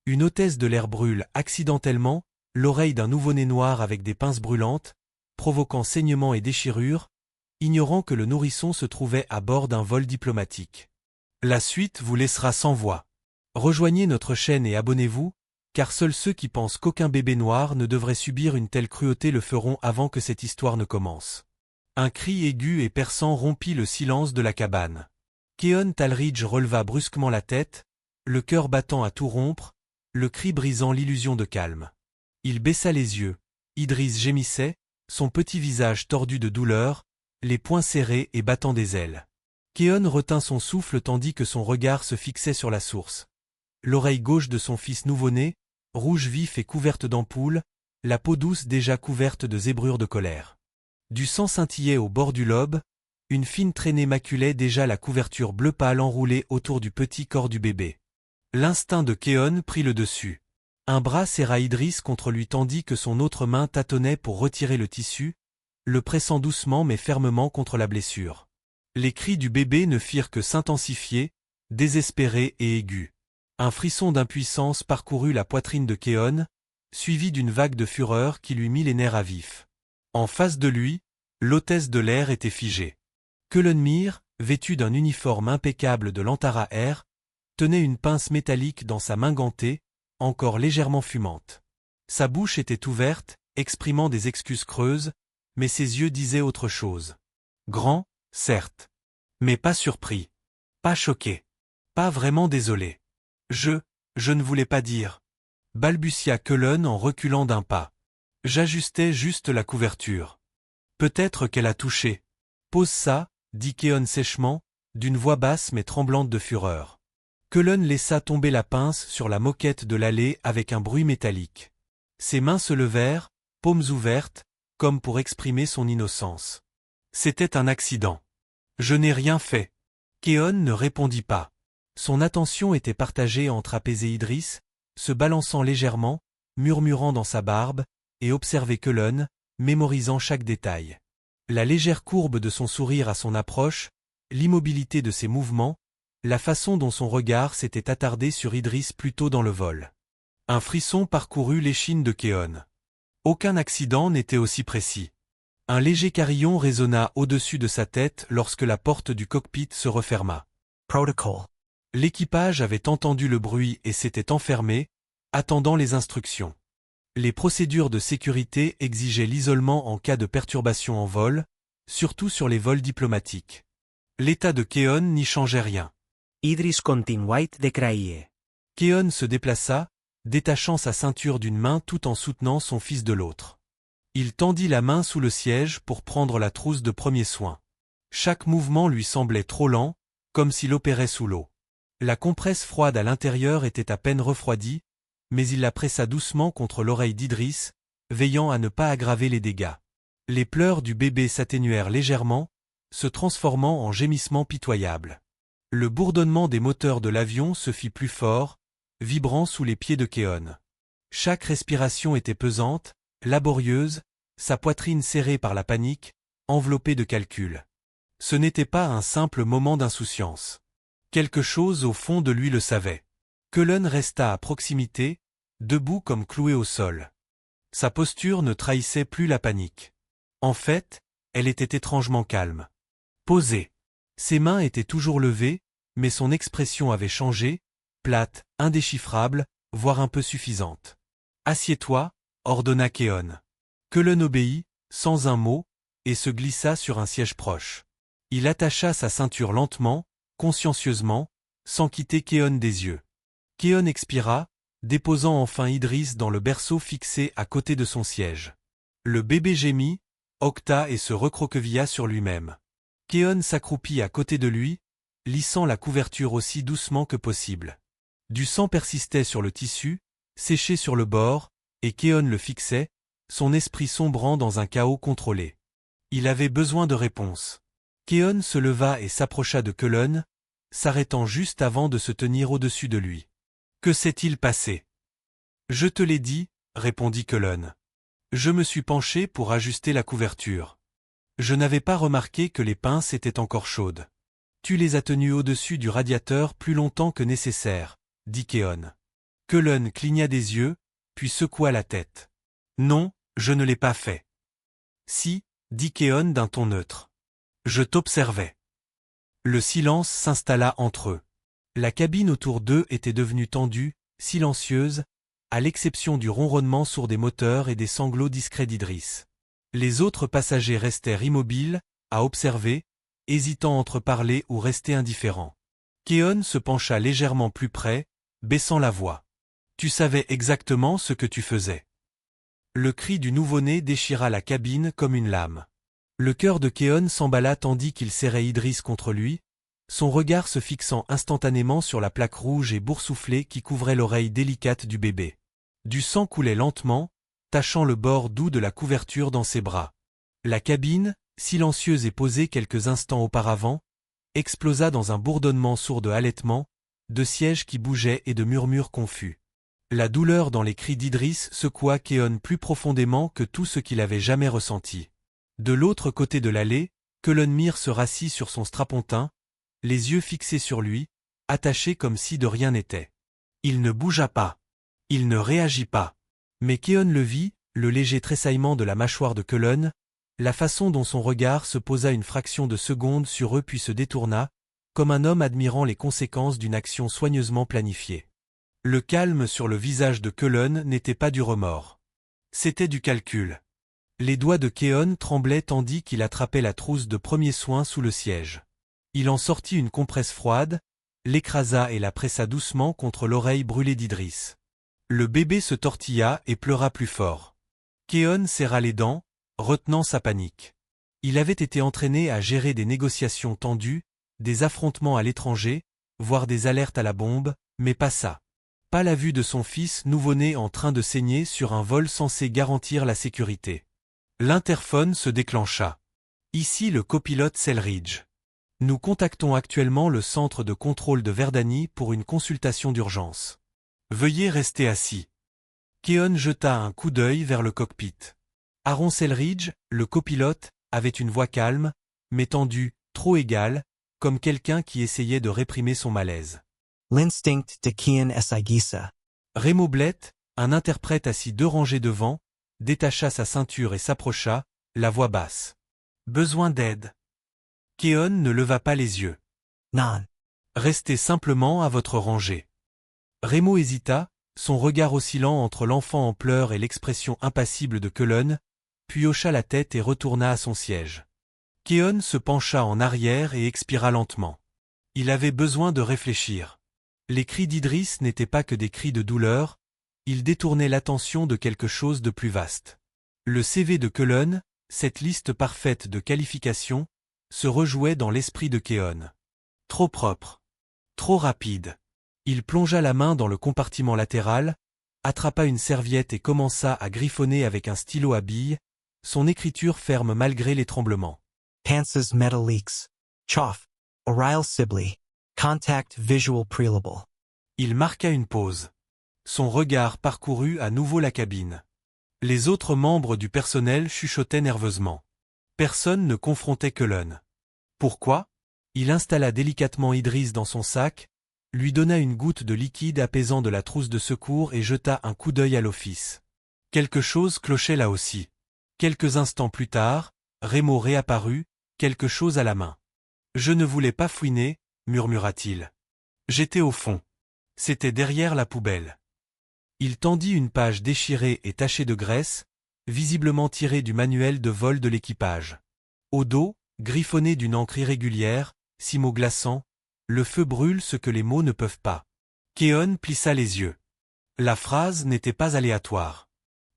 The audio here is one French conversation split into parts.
Une hôtesse de l'air brûle accidentellement l'oreille d'un nouveau-né noir avec des pinces brûlantes, provoquant saignements et déchirures, ignorant que le nourrisson se trouvait à bord d'un vol diplomatique. La suite vous laissera sans voix. Rejoignez notre chaîne et abonnez-vous, car seuls ceux qui pensent qu'aucun bébé noir ne devrait subir une telle cruauté le feront avant que cette histoire ne commence. Un cri aigu et perçant rompit le silence de la cabane. Keon Talridge releva brusquement la tête, le cœur battant à tout rompre, le cri brisant l'illusion de calme. Il baissa les yeux. Idriss gémissait, son petit visage tordu de douleur, les poings serrés et battant des ailes. Keon retint son souffle tandis que son regard se fixait sur la source. L'oreille gauche de son fils nouveau-né, rouge vif et couverte d'ampoules, la peau douce déjà couverte de zébrures de colère. Du sang scintillait au bord du lobe, une fine traînée maculait déjà la couverture bleu pâle enroulée autour du petit corps du bébé. L'instinct de Keon prit le dessus. Un bras serra Idriss contre lui tandis que son autre main tâtonnait pour retirer le tissu, le pressant doucement mais fermement contre la blessure. Les cris du bébé ne firent que s'intensifier, désespérés et aigus. Un frisson d'impuissance parcourut la poitrine de Keon, suivi d'une vague de fureur qui lui mit les nerfs à vif. En face de lui, l'hôtesse de l'air était figée. Kelenmir, vêtue d'un uniforme impeccable de l'Antara Air, tenait une pince métallique dans sa main gantée, encore légèrement fumante. Sa bouche était ouverte, exprimant des excuses creuses, mais ses yeux disaient autre chose. Grand, certes. Mais pas surpris. Pas choqué. Pas vraiment désolé. Je ne voulais pas dire. Balbutia Kelen en reculant d'un pas. J'ajustais juste la couverture. Peut-être qu'elle a touché. Pose ça, dit Keon sèchement, d'une voix basse mais tremblante de fureur. Kelen laissa tomber la pince sur la moquette de l'allée avec un bruit métallique. Ses mains se levèrent, paumes ouvertes, comme pour exprimer son innocence. C'était un accident. Je n'ai rien fait. Keon ne répondit pas. Son attention était partagée entre apaiser Idriss, se balançant légèrement, murmurant dans sa barbe, et observer Kelen, mémorisant chaque détail. La légère courbe de son sourire à son approche, l'immobilité de ses mouvements, la façon dont son regard s'était attardé sur Idriss plus tôt dans le vol. Un frisson parcourut l'échine de Keon. Aucun accident n'était aussi précis. Un léger carillon résonna au-dessus de sa tête lorsque la porte du cockpit se referma. Protocol. L'équipage avait entendu le bruit et s'était enfermé, attendant les instructions. Les procédures de sécurité exigeaient l'isolement en cas de perturbation en vol, surtout sur les vols diplomatiques. L'état de Keon n'y changeait rien. Idriss continuait de crier. Keon se déplaça, détachant sa ceinture d'une main tout en soutenant son fils de l'autre. Il tendit la main sous le siège pour prendre la trousse de premier soin. Chaque mouvement lui semblait trop lent, comme s'il opérait sous l'eau. La compresse froide à l'intérieur était à peine refroidie, mais il la pressa doucement contre l'oreille d'Idriss, veillant à ne pas aggraver les dégâts. Les pleurs du bébé s'atténuèrent légèrement, se transformant en gémissements pitoyables. Le bourdonnement des moteurs de l'avion se fit plus fort, vibrant sous les pieds de Keon. Chaque respiration était pesante, laborieuse, sa poitrine serrée par la panique, enveloppée de calculs. Ce n'était pas un simple moment d'insouciance. Quelque chose au fond de lui le savait. Kelen resta à proximité, debout comme cloué au sol. Sa posture ne trahissait plus la panique. En fait, elle était étrangement calme. Posée. Ses mains étaient toujours levées, mais son expression avait changé, plate, indéchiffrable, voire un peu suffisante. « Assieds-toi » ordonna Keon. Kelen obéit, sans un mot, et se glissa sur un siège proche. Il attacha sa ceinture lentement, consciencieusement, sans quitter Keon des yeux. Keon expira, déposant enfin Idriss dans le berceau fixé à côté de son siège. Le bébé gémit, octa et se recroquevilla sur lui-même. Keon s'accroupit à côté de lui, lissant la couverture aussi doucement que possible. Du sang persistait sur le tissu, séché sur le bord, et Keon le fixait, son esprit sombrant dans un chaos contrôlé. Il avait besoin de réponses. Keon se leva et s'approcha de Kelen, s'arrêtant juste avant de se tenir au-dessus de lui. « Que s'est-il passé ?»« Je te l'ai dit, » répondit Kelen. « Je me suis penché pour ajuster la couverture. Je n'avais pas remarqué que les pinces étaient encore chaudes. Tu les as tenues au-dessus du radiateur plus longtemps que nécessaire, dit Keon. Cullen cligna des yeux, puis secoua la tête. Non, je ne l'ai pas fait. Si, dit Keon d'un ton neutre. Je t'observais. Le silence s'installa entre eux. La cabine autour d'eux était devenue tendue, silencieuse, à l'exception du ronronnement sourd des moteurs et des sanglots discrets d'Idriss. Les autres passagers restèrent immobiles, à observer, hésitant entre parler ou rester indifférents. Keon se pencha légèrement plus près, baissant la voix. Tu savais exactement ce que tu faisais. Le cri du nouveau-né déchira la cabine comme une lame. Le cœur de Keon s'emballa tandis qu'il serrait Idriss contre lui, son regard se fixant instantanément sur la plaque rouge et boursouflée qui couvrait l'oreille délicate du bébé. Du sang coulait lentement, tachant le bord doux de la couverture dans ses bras. La cabine, silencieuse et posée quelques instants auparavant, explosa dans un bourdonnement sourd de halètements, de sièges qui bougeaient et de murmures confus. La douleur dans les cris d'Idriss secoua Keon plus profondément que tout ce qu'il avait jamais ressenti. De l'autre côté de l'allée, Cullen se rassit sur son strapontin, les yeux fixés sur lui, attaché comme si de rien n'était. Il ne bougea pas. Il ne réagit pas. Mais Keon le vit, le léger tressaillement de la mâchoire de Cullen, la façon dont son regard se posa une fraction de seconde sur eux puis se détourna, comme un homme admirant les conséquences d'une action soigneusement planifiée. Le calme sur le visage de Cullen n'était pas du remords. C'était du calcul. Les doigts de Keon tremblaient tandis qu'il attrapait la trousse de premiers soins sous le siège. Il en sortit une compresse froide, l'écrasa et la pressa doucement contre l'oreille brûlée d'Idriss. Le bébé se tortilla et pleura plus fort. Keon serra les dents, retenant sa panique. Il avait été entraîné à gérer des négociations tendues, des affrontements à l'étranger, voire des alertes à la bombe, mais pas ça. Pas la vue de son fils nouveau-né en train de saigner sur un vol censé garantir la sécurité. L'interphone se déclencha. Ici le copilote Selridge. Nous contactons actuellement le centre de contrôle de Verdani pour une consultation d'urgence. Veuillez rester assis. Keon jeta un coup d'œil vers le cockpit. Aaron Selridge, le copilote, avait une voix calme, mais tendue, trop égale, comme quelqu'un qui essayait de réprimer son malaise. L'instinct de Keon Esagisa. Remo Blett, un interprète assis 2 rangées devant, détacha sa ceinture et s'approcha, la voix basse. Besoin d'aide. Keon ne leva pas les yeux. Non. Restez simplement à votre rangée. Remo hésita, son regard oscillant entre l'enfant en pleurs et l'expression impassible de Cullen, puis hocha la tête et retourna à son siège. Keon se pencha en arrière et expira lentement. Il avait besoin de réfléchir. Les cris d'Idriss n'étaient pas que des cris de douleur, ils détournaient l'attention de quelque chose de plus vaste. Le CV de Cullen, cette liste parfaite de qualifications, se rejouait dans l'esprit de Keon. Trop propre. Trop rapide. Il plongea la main dans le compartiment latéral, attrapa une serviette et commença à griffonner avec un stylo à billes, son écriture ferme malgré les tremblements. Panses metal leaks. Choff. Oral Sibley. Contact visual prelable. Il marqua une pause. Son regard parcourut à nouveau la cabine. Les autres membres du personnel chuchotaient nerveusement. Personne ne confrontait Cullen. Pourquoi? Il installa délicatement Idriss dans son sac, lui donna une goutte de liquide apaisant de la trousse de secours et jeta un coup d'œil à l'office. Quelque chose clochait là aussi. Quelques instants plus tard, Remo réapparut, quelque chose à la main. « Je ne voulais pas fouiner », murmura-t-il. « J'étais au fond. C'était derrière la poubelle. » Il tendit une page déchirée et tachée de graisse, visiblement tirée du manuel de vol de l'équipage. Au dos, griffonné d'une encre irrégulière, 6 mots glaçants, le feu brûle ce que les mots ne peuvent pas. Keon plissa les yeux. La phrase n'était pas aléatoire.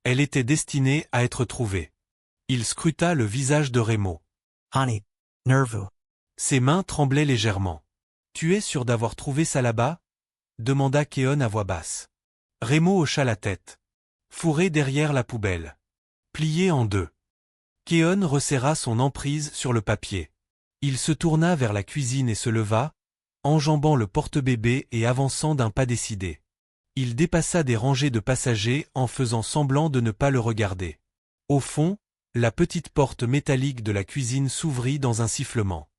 Elle était destinée à être trouvée. Il scruta le visage de Remo. Honey. Nerveux. Ses mains tremblaient légèrement. « Tu es sûr d'avoir trouvé ça là-bas » demanda Keon à voix basse. Remo hocha la tête. Fourré derrière la poubelle. Plié en 2. Keon resserra son emprise sur le papier. Il se tourna vers la cuisine et se leva, enjambant le porte-bébé et avançant d'un pas décidé. Il dépassa des rangées de passagers en faisant semblant de ne pas le regarder. Au fond, la petite porte métallique de la cuisine s'ouvrit dans un sifflement.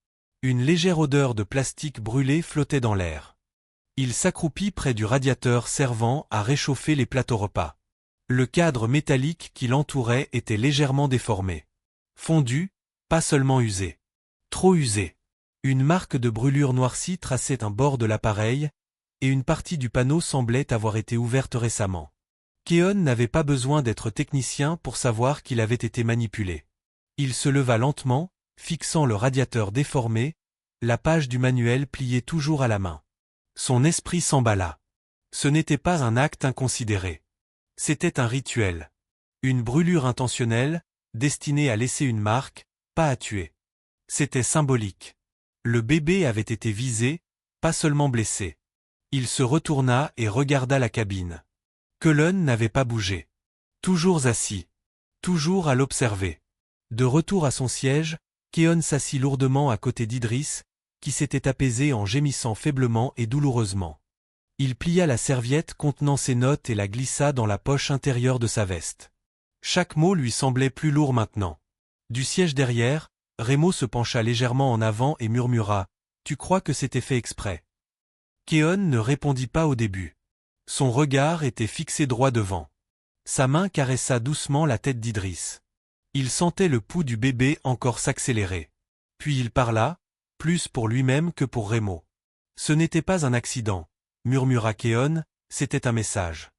Une légère odeur de plastique brûlé flottait dans l'air. Il s'accroupit près du radiateur servant à réchauffer les plateaux repas. Le cadre métallique qui l'entourait était légèrement déformé. Fondu, pas seulement usé. Trop usé. Une marque de brûlure noircie traçait un bord de l'appareil, et une partie du panneau semblait avoir été ouverte récemment. Keon n'avait pas besoin d'être technicien pour savoir qu'il avait été manipulé. Il se leva lentement, fixant le radiateur déformé, la page du manuel pliée toujours à la main. Son esprit s'emballa. Ce n'était pas un acte inconsidéré. C'était un rituel. Une brûlure intentionnelle, destinée à laisser une marque, pas à tuer. C'était symbolique. Le bébé avait été visé, pas seulement blessé. Il se retourna et regarda la cabine. Cullen n'avait pas bougé. Toujours assis. Toujours à l'observer. De retour à son siège, Keon s'assit lourdement à côté d'Idris, qui s'était apaisé en gémissant faiblement et douloureusement. Il plia la serviette contenant ses notes et la glissa dans la poche intérieure de sa veste. Chaque mot lui semblait plus lourd maintenant. Du siège derrière, Remo se pencha légèrement en avant et murmura « Tu crois que c'était fait exprès ?» Keon ne répondit pas au début. Son regard était fixé droit devant. Sa main caressa doucement la tête d'Idris. Il sentait le pouls du bébé encore s'accélérer. Puis il parla, plus pour lui-même que pour Remo. « Ce n'était pas un accident, » murmura Keon, c'était un message.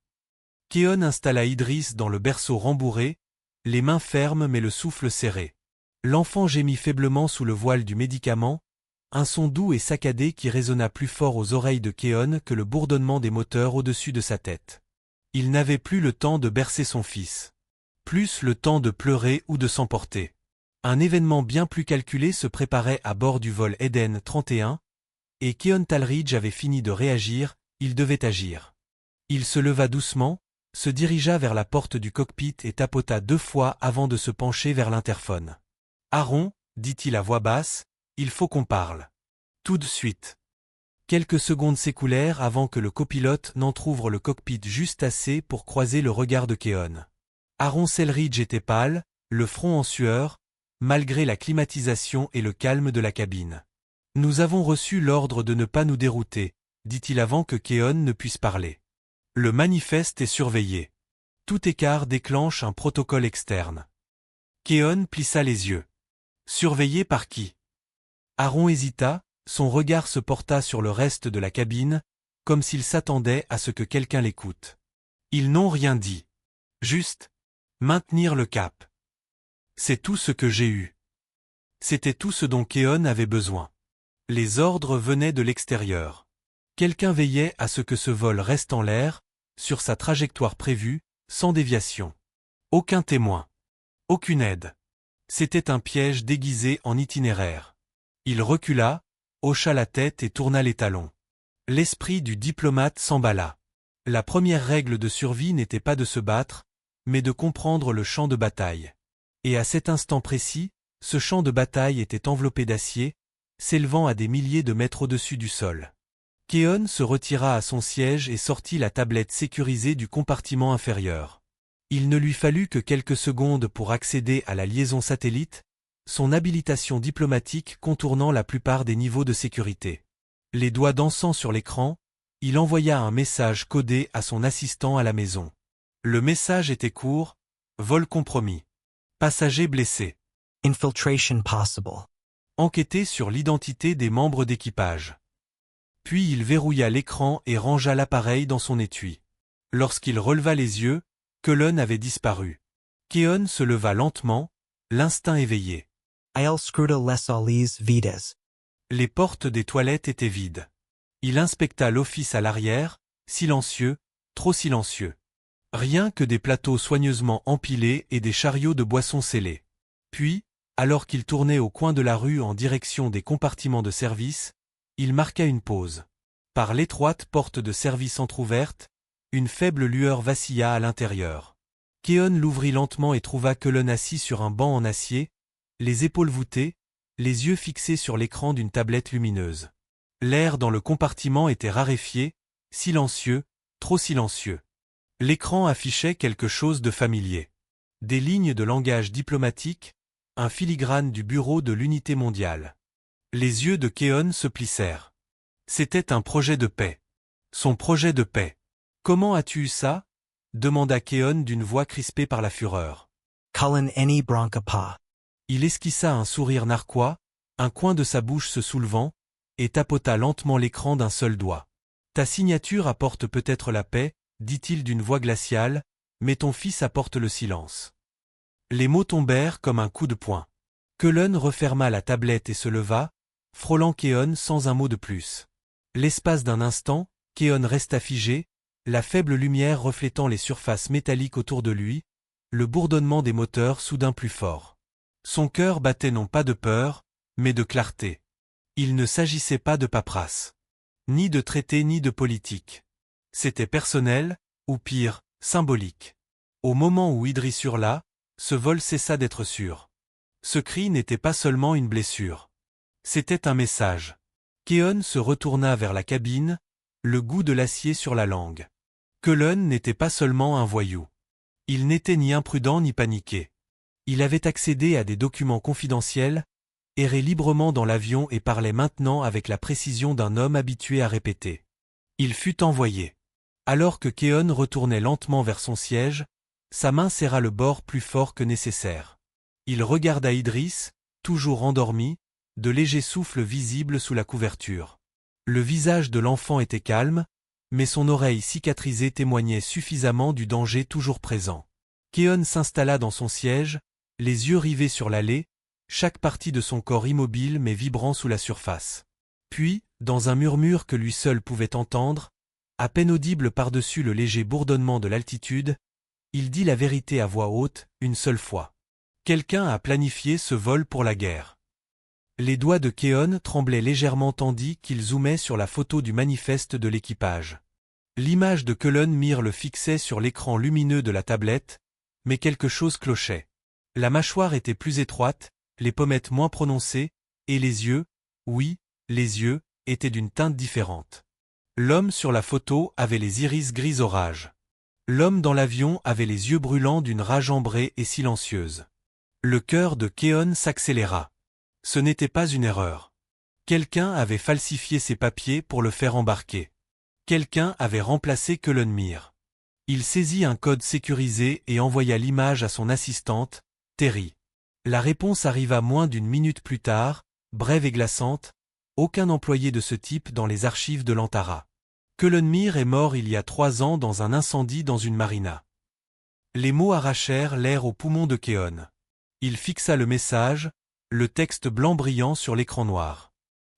Keon installa Idris dans le berceau rembourré, les mains fermes mais le souffle serré. L'enfant gémit faiblement sous le voile du médicament, un son doux et saccadé qui résonna plus fort aux oreilles de Keon que le bourdonnement des moteurs au-dessus de sa tête. Il n'avait plus le temps de bercer son fils. Plus le temps de pleurer ou de s'emporter. Un événement bien plus calculé se préparait à bord du vol Eden 31, et Keon Talridge avait fini de réagir, il devait agir. Il se leva doucement, se dirigea vers la porte du cockpit et tapota 2 fois avant de se pencher vers l'interphone. « Aaron, dit-il à voix basse, il faut qu'on parle. Tout de suite. » Quelques secondes s'écoulèrent avant que le copilote n'entr'ouvre le cockpit juste assez pour croiser le regard de Keon. Aaron Selridge était pâle, le front en sueur, malgré la climatisation et le calme de la cabine. « Nous avons reçu l'ordre de ne pas nous dérouter, dit-il avant que Keon ne puisse parler. Le manifeste est surveillé. Tout écart déclenche un protocole externe. Keon plissa les yeux. Surveillé par qui? Aaron hésita, son regard se porta sur le reste de la cabine, comme s'il s'attendait à ce que quelqu'un l'écoute. Ils n'ont rien dit. Juste maintenir le cap. C'est tout ce que j'ai eu. C'était tout ce dont Keon avait besoin. Les ordres venaient de l'extérieur. Quelqu'un veillait à ce que ce vol reste en l'air, sur sa trajectoire prévue, sans déviation. Aucun témoin. Aucune aide. C'était un piège déguisé en itinéraire. Il recula, hocha la tête et tourna les talons. L'esprit du diplomate s'emballa. La première règle de survie n'était pas de se battre, mais de comprendre le champ de bataille. Et à cet instant précis, ce champ de bataille était enveloppé d'acier, s'élevant à des milliers de mètres au-dessus du sol. Keon se retira à son siège et sortit la tablette sécurisée du compartiment inférieur. Il ne lui fallut que quelques secondes pour accéder à la liaison satellite, son habilitation diplomatique contournant la plupart des niveaux de sécurité. Les doigts dansant sur l'écran, il envoya un message codé à son assistant à la maison. Le message était court, vol compromis. Passager blessé. Infiltration possible. Enquêter sur l'identité des membres d'équipage. Puis il verrouilla l'écran et rangea l'appareil dans son étui. Lorsqu'il releva les yeux, Cullen avait disparu. Keon se leva lentement, l'instinct éveillé. I'll scruta les Ali's vides. Les portes des toilettes étaient vides. Il inspecta l'office à l'arrière, silencieux, trop silencieux. Rien que des plateaux soigneusement empilés et des chariots de boissons scellés. Puis, alors qu'il tournait au coin de la rue en direction des compartiments de service, il marqua une pause. Par l'étroite porte de service entr'ouverte, une faible lueur vacilla à l'intérieur. Keon l'ouvrit lentement et trouva Cullen assis sur un banc en acier, les épaules voûtées, les yeux fixés sur l'écran d'une tablette lumineuse. L'air dans le compartiment était raréfié, silencieux, trop silencieux. L'écran affichait quelque chose de familier. Des lignes de langage diplomatique, un filigrane du bureau de l'unité mondiale. Les yeux de Keon se plissèrent. C'était un projet de paix. Son projet de paix. Comment as-tu eu ça? Demanda Keon d'une voix crispée par la fureur. Cullen any bronca pa. Il esquissa un sourire narquois, un coin de sa bouche se soulevant, et tapota lentement l'écran d'un seul doigt. Ta signature apporte peut-être la paix, dit-il d'une voix glaciale, mais ton fils apporte le silence. Les mots tombèrent comme un coup de poing. Cullen referma la tablette et se leva, frôlant Keon sans un mot de plus. L'espace d'un instant, Keon resta figé, la faible lumière reflétant les surfaces métalliques autour de lui, le bourdonnement des moteurs soudain plus fort. Son cœur battait non pas de peur, mais de clarté. Il ne s'agissait pas de paperasse. Ni de traité ni de politique. C'était personnel, ou pire, symbolique. Au moment où Idriss hurla, ce vol cessa d'être sûr. Ce cri n'était pas seulement une blessure. C'était un message. Keon se retourna vers la cabine, le goût de l'acier sur la langue. Cullen n'était pas seulement un voyou. Il n'était ni imprudent ni paniqué. Il avait accédé à des documents confidentiels, errait librement dans l'avion et parlait maintenant avec la précision d'un homme habitué à répéter. Il fut envoyé. Alors que Keon retournait lentement vers son siège, sa main serra le bord plus fort que nécessaire. Il regarda Idriss, toujours endormi, de légers souffles visibles sous la couverture. Le visage de l'enfant était calme, mais son oreille cicatrisée témoignait suffisamment du danger toujours présent. Keon s'installa dans son siège, les yeux rivés sur l'allée, chaque partie de son corps immobile mais vibrant sous la surface. Puis, dans un murmure que lui seul pouvait entendre, à peine audible par-dessus le léger bourdonnement de l'altitude, il dit la vérité à voix haute, une seule fois. Quelqu'un a planifié ce vol pour la guerre. Les doigts de Keon tremblaient légèrement tandis qu'il zoomait sur la photo du manifeste de l'équipage. L'image de Cullen Mir le fixait sur l'écran lumineux de la tablette, mais quelque chose clochait. La mâchoire était plus étroite, les pommettes moins prononcées, et les yeux, oui, les yeux, étaient d'une teinte différente. L'homme sur la photo avait les iris gris orage. L'homme dans l'avion avait les yeux brûlants d'une rage ambrée et silencieuse. Le cœur de Keon s'accéléra. Ce n'était pas une erreur. Quelqu'un avait falsifié ses papiers pour le faire embarquer. Quelqu'un avait remplacé Cullen Mir. Il saisit un code sécurisé et envoya l'image à son assistante, Terry. La réponse arriva moins d'une minute plus tard, brève et glaçante, aucun employé de ce type dans les archives de l'Antara. Cullen Mir est mort il y a 3 ans dans un incendie dans une marina. Les mots arrachèrent l'air aux poumons de Keon. Il fixa le message, le texte blanc brillant sur l'écran noir.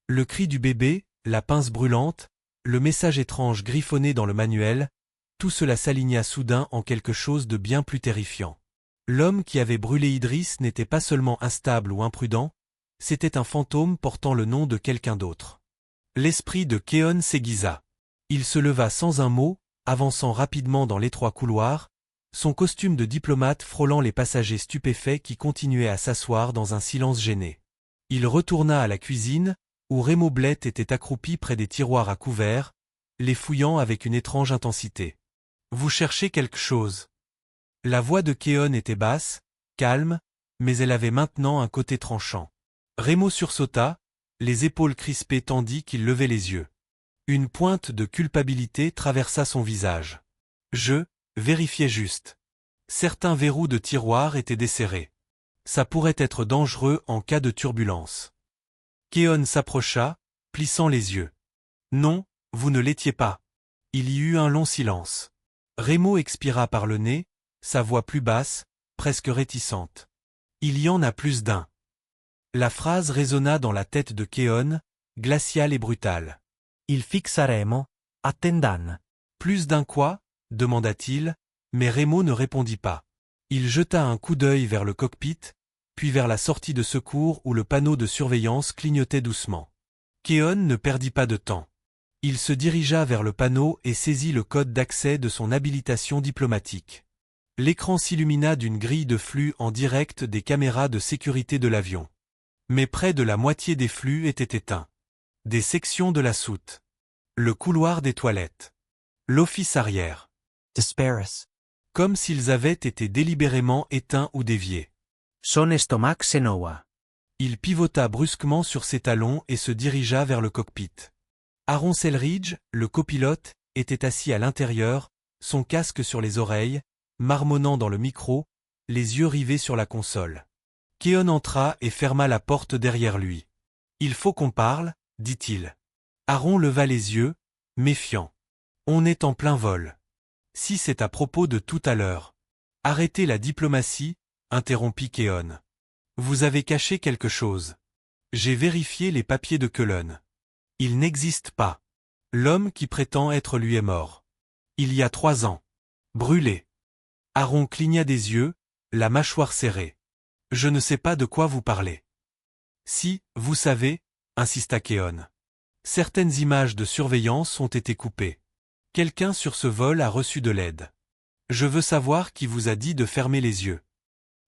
Le cri du bébé, la pince brûlante, le message étrange griffonné dans le manuel, tout cela s'aligna soudain en quelque chose de bien plus terrifiant. L'homme qui avait brûlé Idriss n'était pas seulement instable ou imprudent, c'était un fantôme portant le nom de quelqu'un d'autre. L'esprit de Keon s'aiguisa. Il se leva sans un mot, avançant rapidement dans l'étroit couloir, son costume de diplomate frôlant les passagers stupéfaits qui continuaient à s'asseoir dans un silence gêné. Il retourna à la cuisine, où Raymond Blett était accroupi près des tiroirs à couverts, les fouillant avec une étrange intensité. « Vous cherchez quelque chose ?» La voix de Keon était basse, calme, mais elle avait maintenant un côté tranchant. Raymond sursauta, les épaules crispées tandis qu'il levait les yeux. Une pointe de culpabilité traversa son visage. Je vérifiais juste. Certains verrous de tiroir étaient desserrés. Ça pourrait être dangereux en cas de turbulence. Keon s'approcha, plissant les yeux. Non, vous ne l'étiez pas. Il y eut un long silence. Raymond expira par le nez, sa voix plus basse, presque réticente. Il y en a plus d'un. La phrase résonna dans la tête de Keon, glaciale et brutale. Il fixaremo, attendan. Plus d'un quoi? Demanda-t-il, mais Raymond ne répondit pas. Il jeta un coup d'œil vers le cockpit, puis vers la sortie de secours où le panneau de surveillance clignotait doucement. Keon ne perdit pas de temps. Il se dirigea vers le panneau et saisit le code d'accès de son habilitation diplomatique. L'écran s'illumina d'une grille de flux en direct des caméras de sécurité de l'avion. Mais près de la moitié des flux étaient éteints. Des sections de la soute. Le couloir des toilettes. L'office arrière. Disparis. Comme s'ils avaient été délibérément éteints ou déviés. Son estomac senoa. Il pivota brusquement sur ses talons et se dirigea vers le cockpit. Aaron Selridge, le copilote, était assis à l'intérieur, son casque sur les oreilles, marmonnant dans le micro, les yeux rivés sur la console. Keon entra et ferma la porte derrière lui. « Il faut qu'on parle, dit-il. » Aaron leva les yeux, méfiant. « On est en plein vol. »« Si c'est à propos de tout à l'heure. »« Arrêtez la diplomatie, » interrompit Keon. « Vous avez caché quelque chose. » J'ai vérifié les papiers de Cullen. Il n'existe pas. L'homme qui prétend être lui est mort. Il y a 3 ans. Brûlé. Aaron cligna des yeux, la mâchoire serrée. Je ne sais pas de quoi vous parlez. Si, vous savez, insista Keon. Certaines images de surveillance ont été coupées. Quelqu'un sur ce vol a reçu de l'aide. Je veux savoir qui vous a dit de fermer les yeux.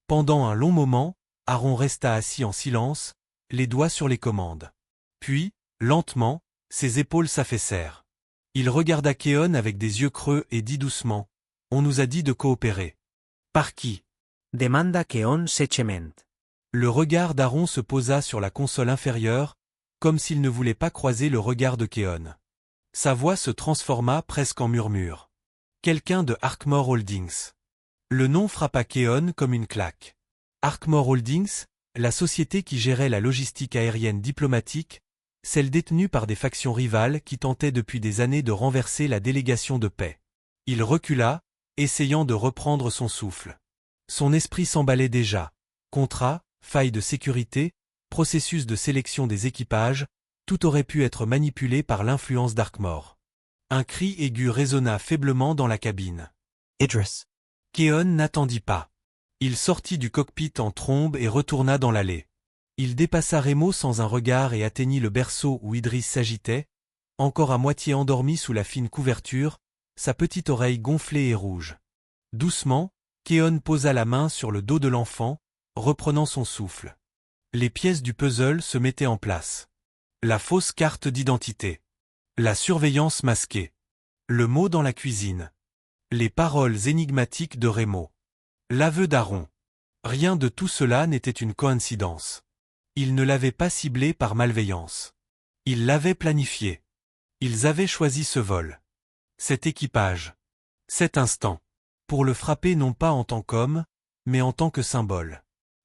Pendant un long moment, Aaron resta assis en silence, les doigts sur les commandes. Puis, lentement, ses épaules s'affaissèrent. Il regarda Keon avec des yeux creux et dit doucement, « On nous a dit de coopérer. »« Par qui ?» Demanda Keon secement. Le regard d'Aaron se posa sur la console inférieure, comme s'il ne voulait pas croiser le regard de Keon. Sa voix se transforma presque en murmure. « Quelqu'un de Arkmore Holdings. » Le nom frappa Keon comme une claque. Arkmore Holdings, la société qui gérait la logistique aérienne diplomatique, celle détenue par des factions rivales qui tentaient depuis des années de renverser la délégation de paix. Il recula, essayant de reprendre son souffle. Son esprit s'emballait déjà. Contrat, failles de sécurité, processus de sélection des équipages, tout aurait pu être manipulé par l'influence d'Arkmore. Un cri aigu résonna faiblement dans la cabine. Idris. Keon n'attendit pas. Il sortit du cockpit en trombe et retourna dans l'allée. Il dépassa Remo sans un regard et atteignit le berceau où Idriss s'agitait, encore à moitié endormi sous la fine couverture, sa petite oreille gonflée et rouge. Doucement, Keon posa la main sur le dos de l'enfant, reprenant son souffle. Les pièces du puzzle se mettaient en place. La fausse carte d'identité. La surveillance masquée. Le mot dans la cuisine. Les paroles énigmatiques de Remo. L'aveu d'Aaron. Rien de tout cela n'était une coïncidence. Ils ne l'avaient pas ciblé par malveillance. Ils l'avaient planifié. Ils avaient choisi ce vol. Cet équipage. Cet instant. Pour le frapper non pas en tant qu'homme, mais en tant que symbole.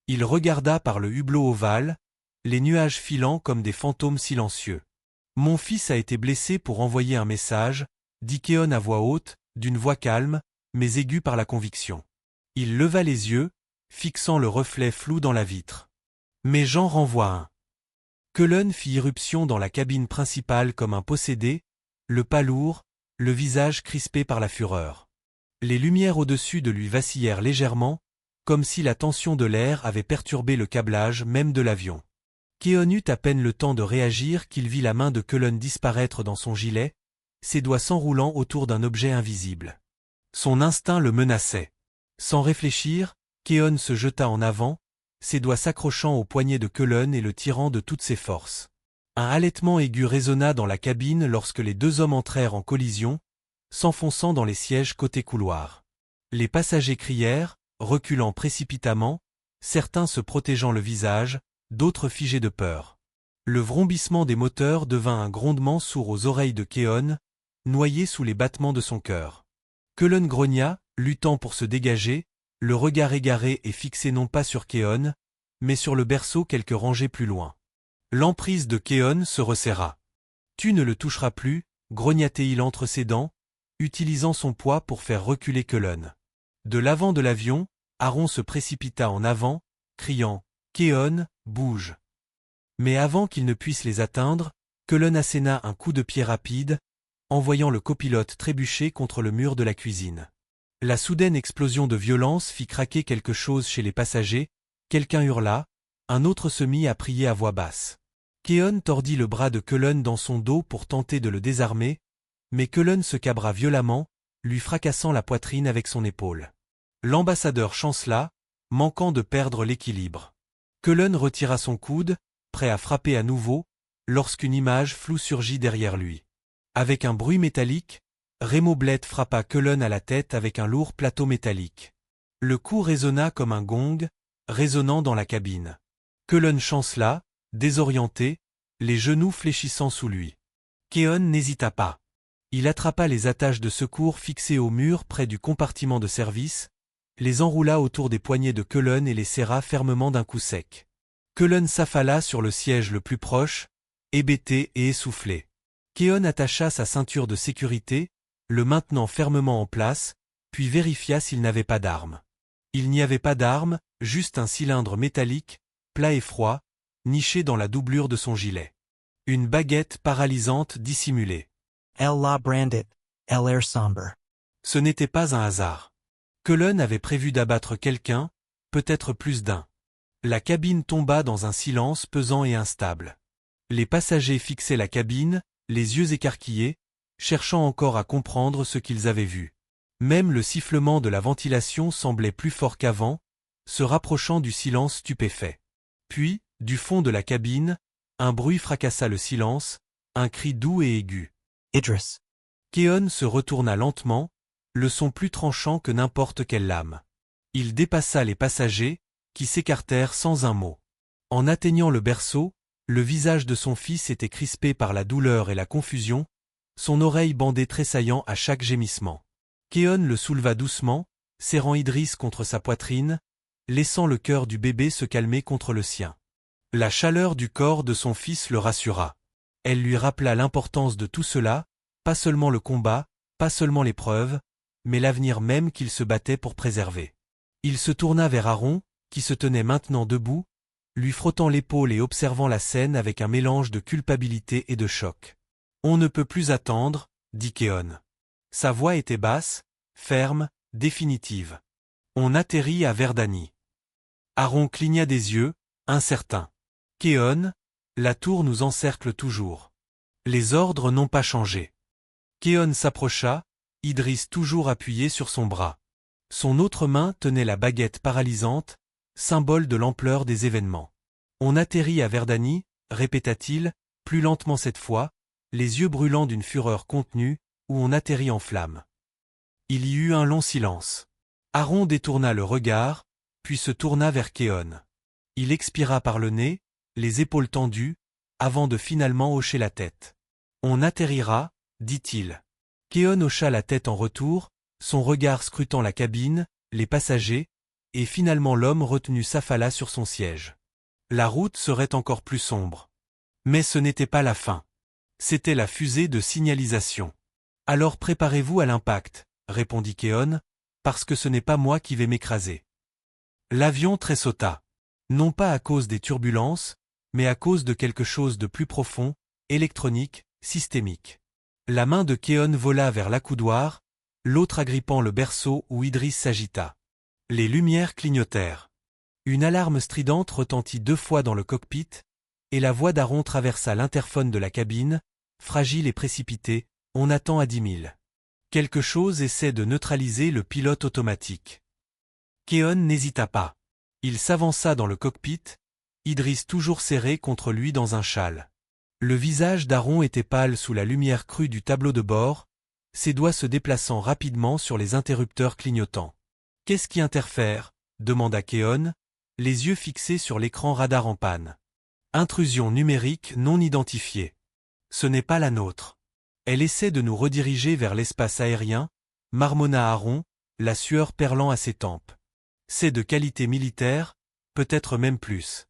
Il regarda par le hublot ovale, les nuages filant comme des fantômes silencieux. « Mon fils a été blessé pour envoyer un message », dit Keon à voix haute, d'une voix calme, mais aiguë par la conviction. Il leva les yeux, fixant le reflet flou dans la vitre. Mais j'en renvoie un. Cullen fit irruption dans la cabine principale comme un possédé, le pas lourd, le visage crispé par la fureur. Les lumières au-dessus de lui vacillèrent légèrement, comme si la tension de l'air avait perturbé le câblage même de l'avion. Keon eut à peine le temps de réagir qu'il vit la main de Cullen disparaître dans son gilet, ses doigts s'enroulant autour d'un objet invisible. Son instinct le menaçait. Sans réfléchir, Keon se jeta en avant, ses doigts s'accrochant au poignet de Cullen et le tirant de toutes ses forces. Un halètement aigu résonna dans la cabine lorsque les 2 hommes entrèrent en collision, s'enfonçant dans les sièges côté couloir. Les passagers crièrent, reculant précipitamment, certains se protégeant le visage, d'autres figés de peur. Le vrombissement des moteurs devint un grondement sourd aux oreilles de Keon, noyé sous les battements de son cœur. Cullen grogna, luttant pour se dégager, le regard égaré et fixé non pas sur Keon, mais sur le berceau quelques rangées plus loin. L'emprise de Keon se resserra. « Tu ne le toucheras plus », grogna-t-il entre ses dents, utilisant son poids pour faire reculer Cullen. De l'avant de l'avion, Aaron se précipita en avant, criant « Keon, bouge !» Mais avant qu'il ne puisse les atteindre, Cullen asséna un coup de pied rapide, envoyant le copilote trébucher contre le mur de la cuisine. La soudaine explosion de violence fit craquer quelque chose chez les passagers, quelqu'un hurla, un autre se mit à prier à voix basse. Keon tordit le bras de Cullen dans son dos pour tenter de le désarmer, mais Cullen se cabra violemment, lui fracassant la poitrine avec son épaule. L'ambassadeur chancela, manquant de perdre l'équilibre. Cullen retira son coude, prêt à frapper à nouveau, lorsqu'une image floue surgit derrière lui. Avec un bruit métallique, Remo Blett frappa Cullen à la tête avec un lourd plateau métallique. Le coup résonna comme un gong, résonnant dans la cabine. Cullen chancela, désorienté, les genoux fléchissant sous lui. Keon n'hésita pas. Il attrapa les attaches de secours fixées au mur près du compartiment de service, les enroula autour des poignets de Cullen et les serra fermement d'un coup sec. Cullen s'affala sur le siège le plus proche, hébété et essoufflé. Keon attacha sa ceinture de sécurité, le maintenant fermement en place, puis vérifia s'il n'avait pas d'arme. Il n'y avait pas d'arme, juste un cylindre métallique, plat et froid, niché dans la doublure de son gilet. Une baguette paralysante dissimulée. Elle la brandit, elle air sombre. Ce n'était pas un hasard. Cullen avait prévu d'abattre quelqu'un, peut-être plus d'un. La cabine tomba dans un silence pesant et instable. Les passagers fixaient la cabine, les yeux écarquillés, cherchant encore à comprendre ce qu'ils avaient vu. Même le sifflement de la ventilation semblait plus fort qu'avant, se rapprochant du silence stupéfait. Puis, du fond de la cabine, un bruit fracassa le silence, un cri doux et aigu. Idris. Keon se retourna lentement, le son plus tranchant que n'importe quelle lame. Il dépassa les passagers, qui s'écartèrent sans un mot. En atteignant le berceau, le visage de son fils était crispé par la douleur et la confusion, son oreille bandée tressaillant à chaque gémissement. Keon le souleva doucement, serrant Idris contre sa poitrine, laissant le cœur du bébé se calmer contre le sien. La chaleur du corps de son fils le rassura. Elle lui rappela l'importance de tout cela, pas seulement le combat, pas seulement l'épreuve, mais l'avenir même qu'il se battait pour préserver. Il se tourna vers Aaron, qui se tenait maintenant debout, lui frottant l'épaule et observant la scène avec un mélange de culpabilité et de choc. « On ne peut plus attendre, » dit Keon. Sa voix était basse, ferme, définitive. On atterrit à Verdani. Aaron cligna des yeux, incertain. Keon, la tour nous encercle toujours. Les ordres n'ont pas changé. Keon s'approcha, Idris toujours appuyé sur son bras. Son autre main tenait la baguette paralysante, symbole de l'ampleur des événements. On atterrit à Verdani, répéta-t-il, plus lentement cette fois, les yeux brûlants d'une fureur contenue, où on atterrit en flammes. Il y eut un long silence. Aaron détourna le regard, puis se tourna vers Keon. Il expira par le nez, les épaules tendues, avant de finalement hocher la tête. « On atterrira, » dit-il. Keon hocha la tête en retour, son regard scrutant la cabine, les passagers, et finalement l'homme retenu s'affala sur son siège. La route serait encore plus sombre. Mais ce n'était pas la fin. C'était la fusée de signalisation. « Alors préparez-vous à l'impact, » répondit Keon, « parce que ce n'est pas moi qui vais m'écraser. » L'avion tressauta. Non pas à cause des turbulences, mais à cause de quelque chose de plus profond, électronique, systémique. La main de Keon vola vers l'accoudoir, l'autre agrippant le berceau où Idris s'agita. Les lumières clignotèrent. Une alarme stridente retentit 2 fois dans le cockpit, et la voix d'Aaron traversa l'interphone de la cabine, fragile et précipitée, on attend à 10 000. Quelque chose essaie de neutraliser le pilote automatique. Keon n'hésita pas. Il s'avança dans le cockpit, Idris toujours serré contre lui dans un châle. Le visage d'Aaron était pâle sous la lumière crue du tableau de bord, ses doigts se déplaçant rapidement sur les interrupteurs clignotants. « Qu'est-ce qui interfère ?» demanda Keon, les yeux fixés sur l'écran radar en panne. « Intrusion numérique non identifiée. Ce n'est pas la nôtre. Elle essaie de nous rediriger vers l'espace aérien, » marmonna Aaron, la sueur perlant à ses tempes. « C'est de qualité militaire, peut-être même plus. »«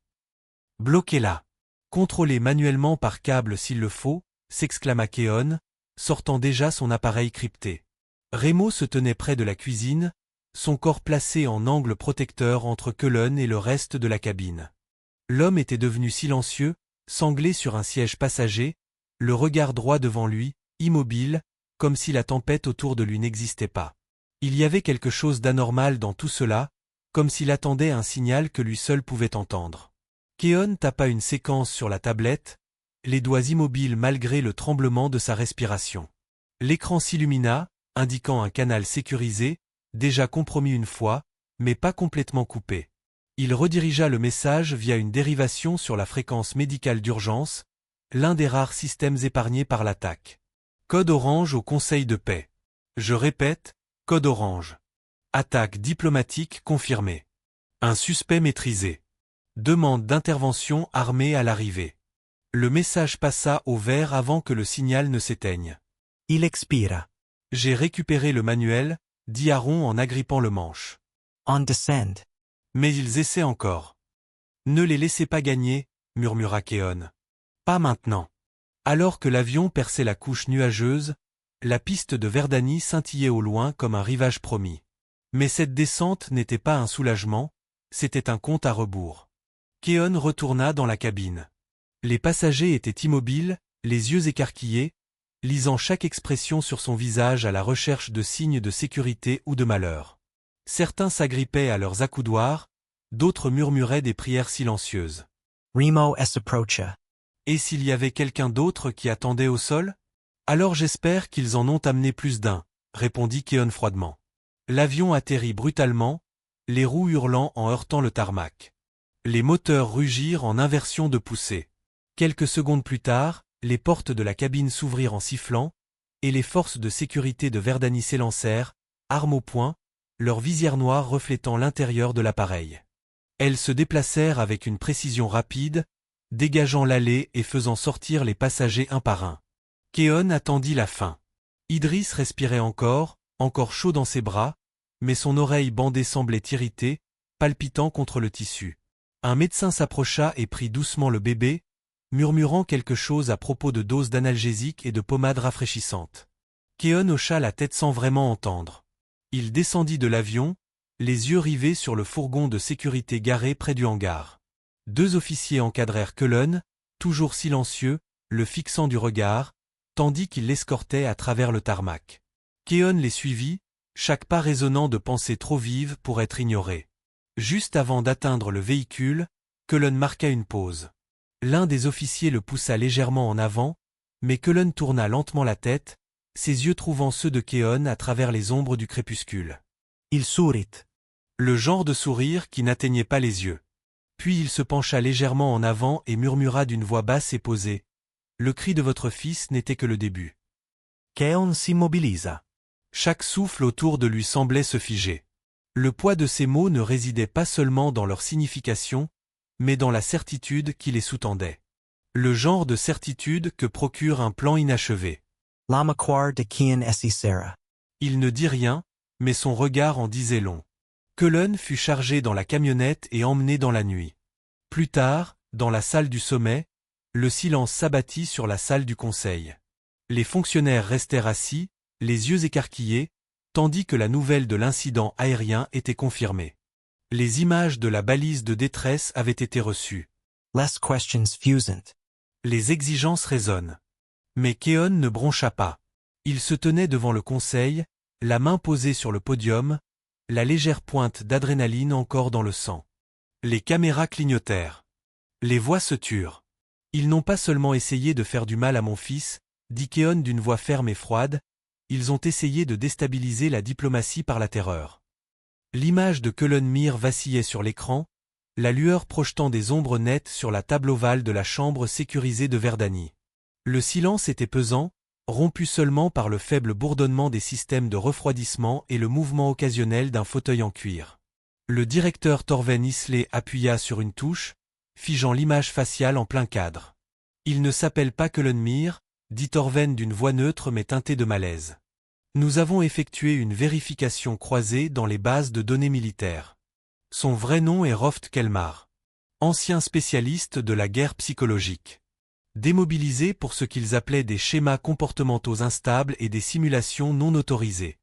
Bloquez-la. Contrôlez manuellement par câble s'il le faut, » s'exclama Keon, sortant déjà son appareil crypté. Remo se tenait près de la cuisine, son corps placé en angle protecteur entre Cullen et le reste de la cabine. L'homme était devenu silencieux, sanglé sur un siège passager, le regard droit devant lui, immobile, comme si la tempête autour de lui n'existait pas. Il y avait quelque chose d'anormal dans tout cela, comme s'il attendait un signal que lui seul pouvait entendre. Keon tapa une séquence sur la tablette, les doigts immobiles malgré le tremblement de sa respiration. L'écran s'illumina, indiquant un canal sécurisé, déjà compromis une fois, mais pas complètement coupé. Il redirigea le message via une dérivation sur la fréquence médicale d'urgence, l'un des rares systèmes épargnés par l'attaque. Code orange au Conseil de paix. Je répète, code orange. Attaque diplomatique confirmée. Un suspect maîtrisé. Demande d'intervention armée à l'arrivée. Le message passa au vert avant que le signal ne s'éteigne. Il expira. J'ai récupéré le manuel, dit Aaron en agrippant le manche. On descend. Mais ils essaient encore. Ne les laissez pas gagner, murmura Keon. Pas maintenant. Alors que l'avion perçait la couche nuageuse, la piste de Verdani scintillait au loin comme un rivage promis. Mais cette descente n'était pas un soulagement, c'était un compte à rebours. Keon retourna dans la cabine. Les passagers étaient immobiles, les yeux écarquillés, lisant chaque expression sur son visage à la recherche de signes de sécurité ou de malheur. Certains s'agrippaient à leurs accoudoirs, d'autres murmuraient des prières silencieuses. Remo es approcha. Et s'il y avait quelqu'un d'autre qui attendait au sol? Alors j'espère qu'ils en ont amené plus d'un, répondit Keon froidement. L'avion atterrit brutalement, les roues hurlant en heurtant le tarmac. Les moteurs rugirent en inversion de poussée. Quelques secondes plus tard, les portes de la cabine s'ouvrirent en sifflant, et les forces de sécurité de Verdani s'élancèrent, armes au poing, leurs visières noires reflétant l'intérieur de l'appareil. Elles se déplacèrent avec une précision rapide, dégageant l'allée et faisant sortir les passagers un par un. Keon attendit la fin. Idriss respirait encore chaud dans ses bras, mais son oreille bandée semblait irritée, palpitant contre le tissu. Un médecin s'approcha et prit doucement le bébé, murmurant quelque chose à propos de doses d'analgésiques et de pommades rafraîchissantes. Keon hocha la tête sans vraiment entendre. Il descendit de l'avion, les yeux rivés sur le fourgon de sécurité garé près du hangar. 2 officiers encadrèrent Cullen, toujours silencieux, le fixant du regard, tandis qu'ils l'escortaient à travers le tarmac. Keon les suivit, chaque pas résonnant de pensées trop vives pour être ignorées. Juste avant d'atteindre le véhicule, Cullen marqua une pause. L'un des officiers le poussa légèrement en avant, mais Cullen tourna lentement la tête, ses yeux trouvant ceux de Keon à travers les ombres du crépuscule. Il sourit. Le genre de sourire qui n'atteignait pas les yeux. Puis il se pencha légèrement en avant et murmura d'une voix basse et posée. « Le cri de votre fils n'était que le début. » Keon s'immobilisa. Chaque souffle autour de lui semblait se figer. Le poids de ces mots ne résidait pas seulement dans leur signification, mais dans la certitude qui les sous-tendait. Le genre de certitude que procure un plan inachevé. Lamaquar de Keon essicera. Il ne dit rien, mais son regard en disait long. Cullen fut chargé dans la camionnette et emmené dans la nuit. Plus tard, dans la salle du sommet, le silence s'abattit sur la salle du conseil. Les fonctionnaires restèrent assis, les yeux écarquillés, tandis que la nouvelle de l'incident aérien était confirmée. Les images de la balise de détresse avaient été reçues. Less questions fusant. Les exigences résonnent. Mais Keon ne broncha pas. Il se tenait devant le conseil, la main posée sur le podium, la légère pointe d'adrénaline encore dans le sang. Les caméras clignotèrent. Les voix se turent. Ils n'ont pas seulement essayé de faire du mal à mon fils, dit Keon d'une voix ferme et froide, ils ont essayé de déstabiliser la diplomatie par la terreur. L'image de Cullen Mir vacillait sur l'écran, la lueur projetant des ombres nettes sur la table ovale de la chambre sécurisée de Verdani. Le silence était pesant, rompu seulement par le faible bourdonnement des systèmes de refroidissement et le mouvement occasionnel d'un fauteuil en cuir. Le directeur Torven Isley appuya sur une touche, figeant l'image faciale en plein cadre. « Il ne s'appelle pas Cullen Mir », dit Torven d'une voix neutre mais teintée de malaise. « Nous avons effectué une vérification croisée dans les bases de données militaires. Son vrai nom est Roft Kelmar, ancien spécialiste de la guerre psychologique. Démobilisé pour ce qu'ils appelaient des schémas comportementaux instables et des simulations non autorisées. »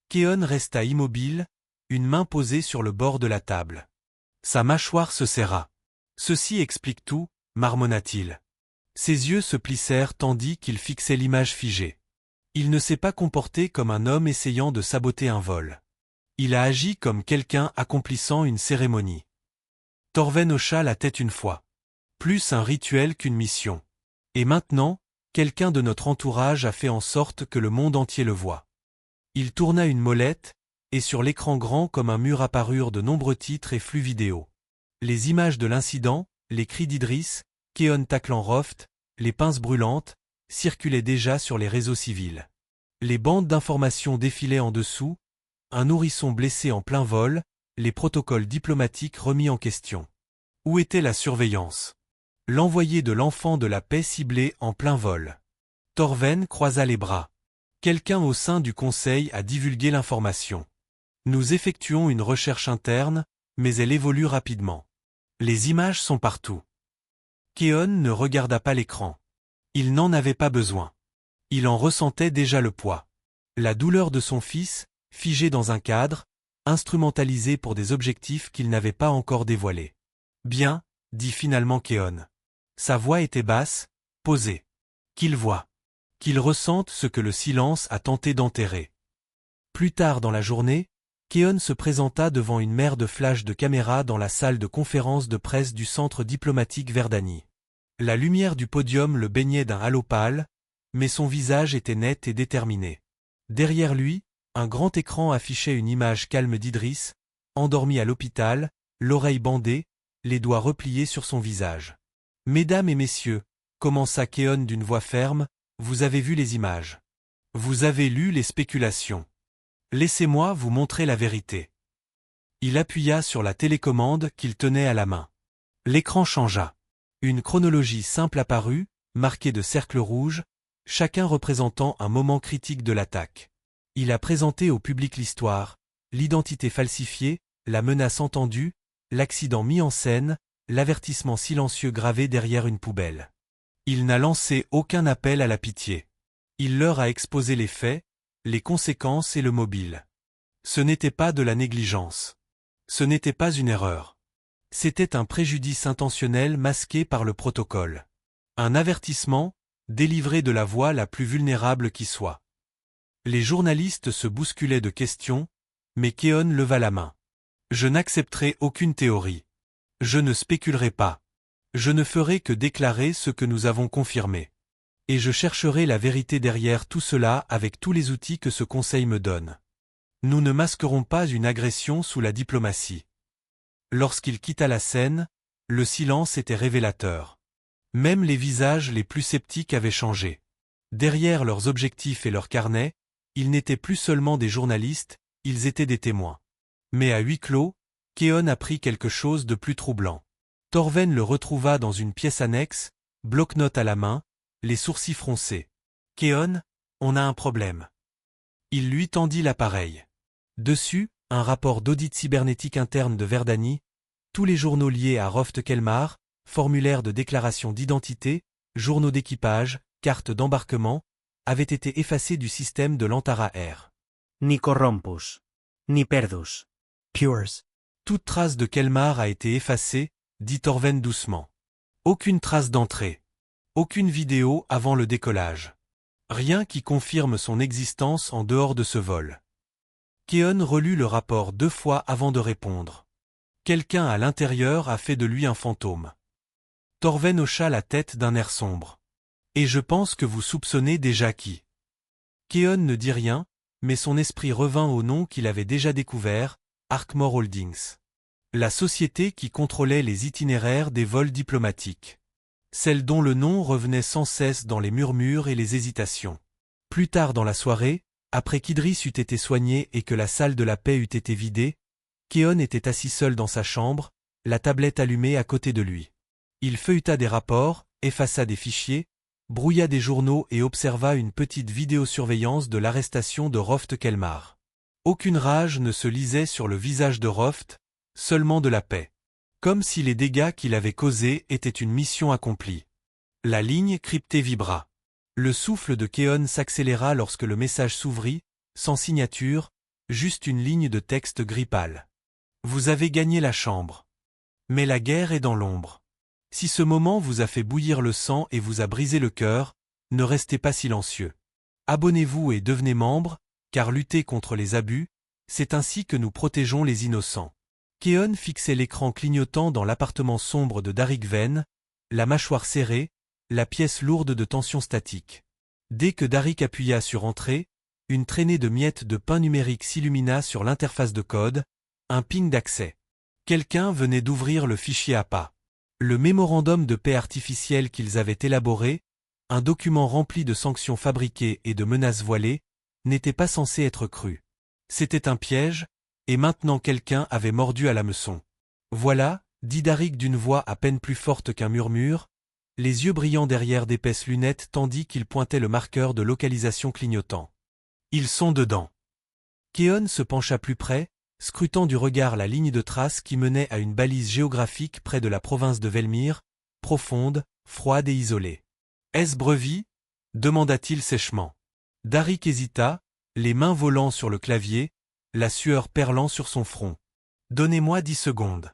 Keon resta immobile, une main posée sur le bord de la table. Sa mâchoire se serra. « Ceci explique tout, » marmonna-t-il. Ses yeux se plissèrent tandis qu'il fixait l'image figée. Il ne s'est pas comporté comme un homme essayant de saboter un vol. Il a agi comme quelqu'un accomplissant une cérémonie. Torven hocha la tête une fois. Plus un rituel qu'une mission. Et maintenant, quelqu'un de notre entourage a fait en sorte que le monde entier le voie. Il tourna une molette, et sur l'écran grand comme un mur apparurent de nombreux titres et flux vidéo. Les images de l'incident, les cris d'Idriss, Keon taclant Roft, les pinces brûlantes, circulaient déjà sur les réseaux civils. Les bandes d'informations défilaient en dessous, un nourrisson blessé en plein vol, les protocoles diplomatiques remis en question. Où était la surveillance? L'envoyé de l'enfant de la paix ciblé en plein vol. Torven croisa les bras. Quelqu'un au sein du conseil a divulgué l'information. Nous effectuons une recherche interne, mais elle évolue rapidement. Les images sont partout. Keon ne regarda pas l'écran. Il n'en avait pas besoin. Il en ressentait déjà le poids. La douleur de son fils, figé dans un cadre, instrumentalisé pour des objectifs qu'il n'avait pas encore dévoilés. Bien, dit finalement Keon. Sa voix était basse, posée. Qu'il voie. Qu'il ressente ce que le silence a tenté d'enterrer. Plus tard dans la journée, Keon se présenta devant une mer de flashs de caméras dans la salle de conférence de presse du centre diplomatique Verdani. La lumière du podium le baignait d'un halo pâle, mais son visage était net et déterminé. Derrière lui, un grand écran affichait une image calme d'Idriss, endormi à l'hôpital, l'oreille bandée, les doigts repliés sur son visage. « Mesdames et messieurs, commença Keon d'une voix ferme, vous avez vu les images. Vous avez lu les spéculations. Laissez-moi vous montrer la vérité. » Il appuya sur la télécommande qu'il tenait à la main. L'écran changea. Une chronologie simple apparut, marquée de cercles rouges, chacun représentant un moment critique de l'attaque. Il a présenté au public l'histoire, l'identité falsifiée, la menace entendue, l'accident mis en scène, l'avertissement silencieux gravé derrière une poubelle. Il n'a lancé aucun appel à la pitié. Il leur a exposé les faits, les conséquences et le mobile. Ce n'était pas de la négligence. Ce n'était pas une erreur. C'était un préjudice intentionnel masqué par le protocole. Un avertissement, délivré de la voix la plus vulnérable qui soit. Les journalistes se bousculaient de questions, mais Keon leva la main. Je n'accepterai aucune théorie. Je ne spéculerai pas. Je ne ferai que déclarer ce que nous avons confirmé. Et je chercherai la vérité derrière tout cela avec tous les outils que ce conseil me donne. Nous ne masquerons pas une agression sous la diplomatie. Lorsqu'il quitta la scène, le silence était révélateur. Même les visages les plus sceptiques avaient changé. Derrière leurs objectifs et leurs carnets, ils n'étaient plus seulement des journalistes, ils étaient des témoins. Mais à huis clos, Keon apprit quelque chose de plus troublant. Torven le retrouva dans une pièce annexe, bloc-notes à la main, les sourcils froncés. « Keon, on a un problème. » Il lui tendit l'appareil. Dessus, un rapport d'audit cybernétique interne de Verdani, tous les journaux liés à Roft-Kelmar, formulaires de déclaration d'identité, journaux d'équipage, cartes d'embarquement, avaient été effacés du système de l'Antara Air. Ni corrompus. Ni perdus. Pures. Toute trace de Kelmar a été effacée, dit Torven doucement. Aucune trace d'entrée. Aucune vidéo avant le décollage. Rien qui confirme son existence en dehors de ce vol. Keon relut le rapport 2 fois avant de répondre. Quelqu'un à l'intérieur a fait de lui un fantôme. Torven hocha la tête d'un air sombre. Et je pense que vous soupçonnez déjà qui. Keon ne dit rien, mais son esprit revint au nom qu'il avait déjà découvert, Arkmore Holdings. La société qui contrôlait les itinéraires des vols diplomatiques. Celle dont le nom revenait sans cesse dans les murmures et les hésitations. Plus tard dans la soirée, après qu'Idriss eût été soigné et que la salle de la paix eût été vidée, Keon était assis seul dans sa chambre, la tablette allumée à côté de lui. Il feuilleta des rapports, effaça des fichiers, brouilla des journaux et observa une petite vidéosurveillance de l'arrestation de Roft-Kelmar. Aucune rage ne se lisait sur le visage de Roft, seulement de la paix. Comme si les dégâts qu'il avait causés étaient une mission accomplie. La ligne cryptée vibra. Le souffle de Keon s'accéléra lorsque le message s'ouvrit, sans signature, juste une ligne de texte gris pâle. Vous avez gagné la chambre. Mais la guerre est dans l'ombre. Si ce moment vous a fait bouillir le sang et vous a brisé le cœur, ne restez pas silencieux. Abonnez-vous et devenez membre, car lutter contre les abus, c'est ainsi que nous protégeons les innocents. Keon fixait l'écran clignotant dans l'appartement sombre de Darik Ven, la mâchoire serrée, la pièce lourde de tension statique. Dès que Darik appuya sur Entrée, une traînée de miettes de pain numérique s'illumina sur l'interface de code, un ping d'accès. Quelqu'un venait d'ouvrir le fichier APA. Le mémorandum de paix artificiel qu'ils avaient élaboré, un document rempli de sanctions fabriquées et de menaces voilées, n'était pas censé être cru. C'était un piège, et maintenant quelqu'un avait mordu à l'hameçon. Voilà, dit Darik d'une voix à peine plus forte qu'un murmure, les yeux brillants derrière d'épaisses lunettes tandis qu'il pointait le marqueur de localisation clignotant. Ils sont dedans. Keon se pencha plus près, scrutant du regard la ligne de trace qui menait à une balise géographique près de la province de Velmyr, profonde, froide et isolée. « Est-ce Brevy » demanda-t-il sèchement. Darik hésita, les mains volant sur le clavier, la sueur perlant sur son front. « Donnez-moi 10 secondes. »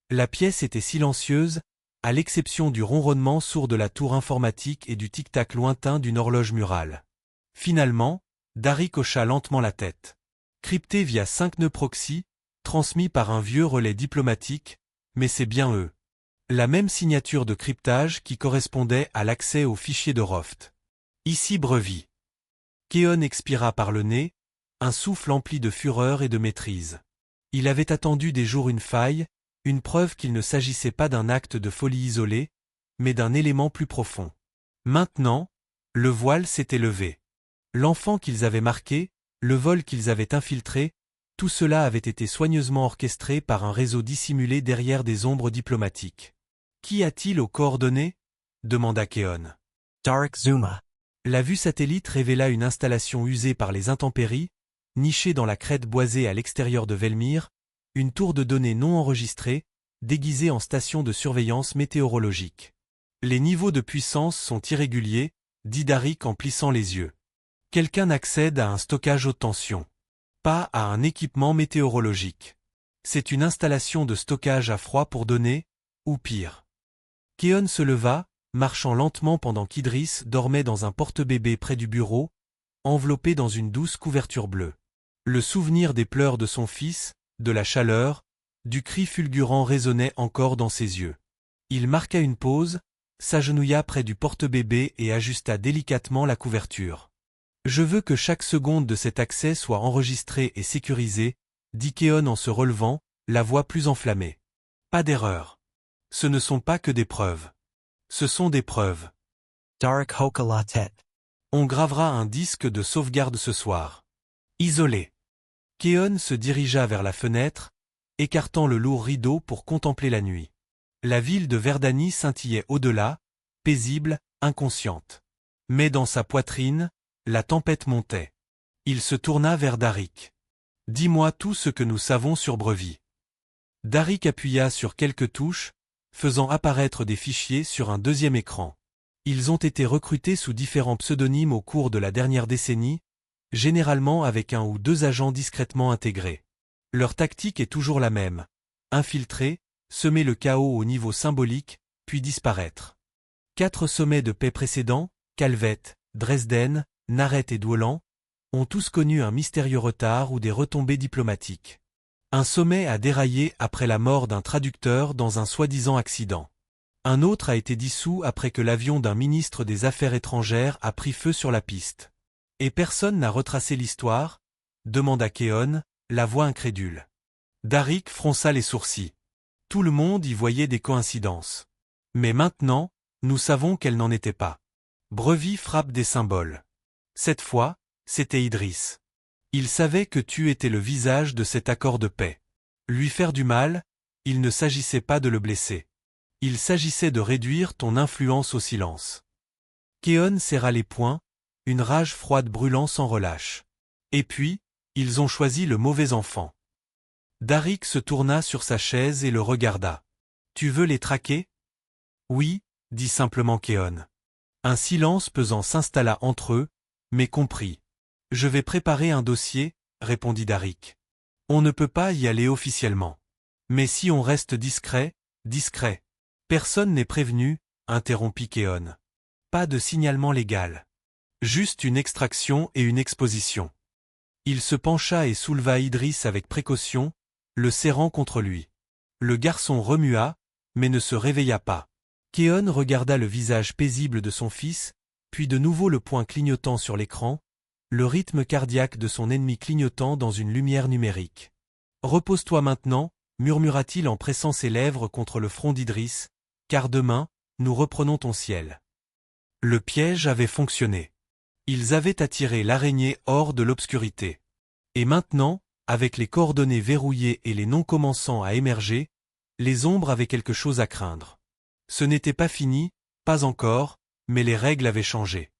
La pièce était silencieuse, à l'exception du ronronnement sourd de la tour informatique et du tic-tac lointain d'une horloge murale. Finalement, Darik hocha lentement la tête. Crypté via 5 nœuds proxy, transmis par un vieux relais diplomatique, mais c'est bien eux. La même signature de cryptage qui correspondait à l'accès aux fichiers de Roft. Ici Brevy. Keon expira par le nez, un souffle empli de fureur et de maîtrise. Il avait attendu des jours une faille, une preuve qu'il ne s'agissait pas d'un acte de folie isolé, mais d'un élément plus profond. Maintenant, le voile s'était levé. L'enfant qu'ils avaient marqué, le vol qu'ils avaient infiltré, tout cela avait été soigneusement orchestré par un réseau dissimulé derrière des ombres diplomatiques. Qui a-t-il aux coordonnées ? Demanda Keon. Darik Zuma. La vue satellite révéla une installation usée par les intempéries, nichée dans la crête boisée à l'extérieur de Velmyr, une tour de données non enregistrée, déguisée en station de surveillance météorologique. Les niveaux de puissance sont irréguliers, dit Darik en plissant les yeux. Quelqu'un accède à un stockage haute tension. Pas à un équipement météorologique. C'est une installation de stockage à froid pour données, ou pire. Keon se leva, marchant lentement pendant qu'Idris dormait dans un porte-bébé près du bureau, enveloppé dans une douce couverture bleue. Le souvenir des pleurs de son fils, de la chaleur, du cri fulgurant résonnait encore dans ses yeux. Il marqua une pause, s'agenouilla près du porte-bébé et ajusta délicatement la couverture. « Je veux que chaque seconde de cet accès soit enregistrée et sécurisée, » dit Keon en se relevant, la voix plus enflammée. « Pas d'erreur. Ce ne sont pas que des preuves. Ce sont des preuves. » Darik hoka la tête. On gravera un disque de sauvegarde ce soir. Isolé. Keon se dirigea vers la fenêtre, écartant le lourd rideau pour contempler la nuit. La ville de Verdanie scintillait au-delà, paisible, inconsciente. Mais dans sa poitrine, la tempête montait. Il se tourna vers Darik. « Dis-moi tout ce que nous savons sur Brevy. » Darik appuya sur quelques touches, faisant apparaître des fichiers sur un deuxième écran. Ils ont été recrutés sous différents pseudonymes au cours de la dernière décennie, généralement avec 1 ou 2 agents discrètement intégrés. Leur tactique est toujours la même. Infiltrer, semer le chaos au niveau symbolique, puis disparaître. 4 sommets de paix précédents, Calvette, Dresden, Naret et Doulan, ont tous connu un mystérieux retard ou des retombées diplomatiques. Un sommet a déraillé après la mort d'un traducteur dans un soi-disant accident. Un autre a été dissous après que l'avion d'un ministre des Affaires étrangères a pris feu sur la piste. Et personne n'a retracé l'histoire ? Demanda Keon, la voix incrédule. Darik fronça les sourcils. Tout le monde y voyait des coïncidences. Mais maintenant, nous savons qu'elles n'en étaient pas. Brevy frappe des symboles. Cette fois, c'était Idris. Il savait que tu étais le visage de cet accord de paix. Lui faire du mal, il ne s'agissait pas de le blesser. Il s'agissait de réduire ton influence au silence. Keon serra les poings, une rage froide brûlant sans relâche. Et puis, ils ont choisi le mauvais enfant. Darik se tourna sur sa chaise et le regarda. Tu veux les traquer ? Oui, dit simplement Keon. Un silence pesant s'installa entre eux, mais compris. Je vais préparer un dossier, répondit Darik. On ne peut pas y aller officiellement. Mais si on reste discret, discret. Personne n'est prévenu, interrompit Keon. Pas de signalement légal. Juste une extraction et une exposition. Il se pencha et souleva Idris avec précaution, le serrant contre lui. Le garçon remua, mais ne se réveilla pas. Keon regarda le visage paisible de son fils, puis de nouveau le point clignotant sur l'écran, le rythme cardiaque de son ennemi clignotant dans une lumière numérique. « Repose-toi maintenant » murmura-t-il en pressant ses lèvres contre le front d'Idris, « car demain, nous reprenons ton ciel. » Le piège avait fonctionné. Ils avaient attiré l'araignée hors de l'obscurité. Et maintenant, avec les coordonnées verrouillées et les noms commençant à émerger, les ombres avaient quelque chose à craindre. Ce n'était pas fini, pas encore, mais les règles avaient changé.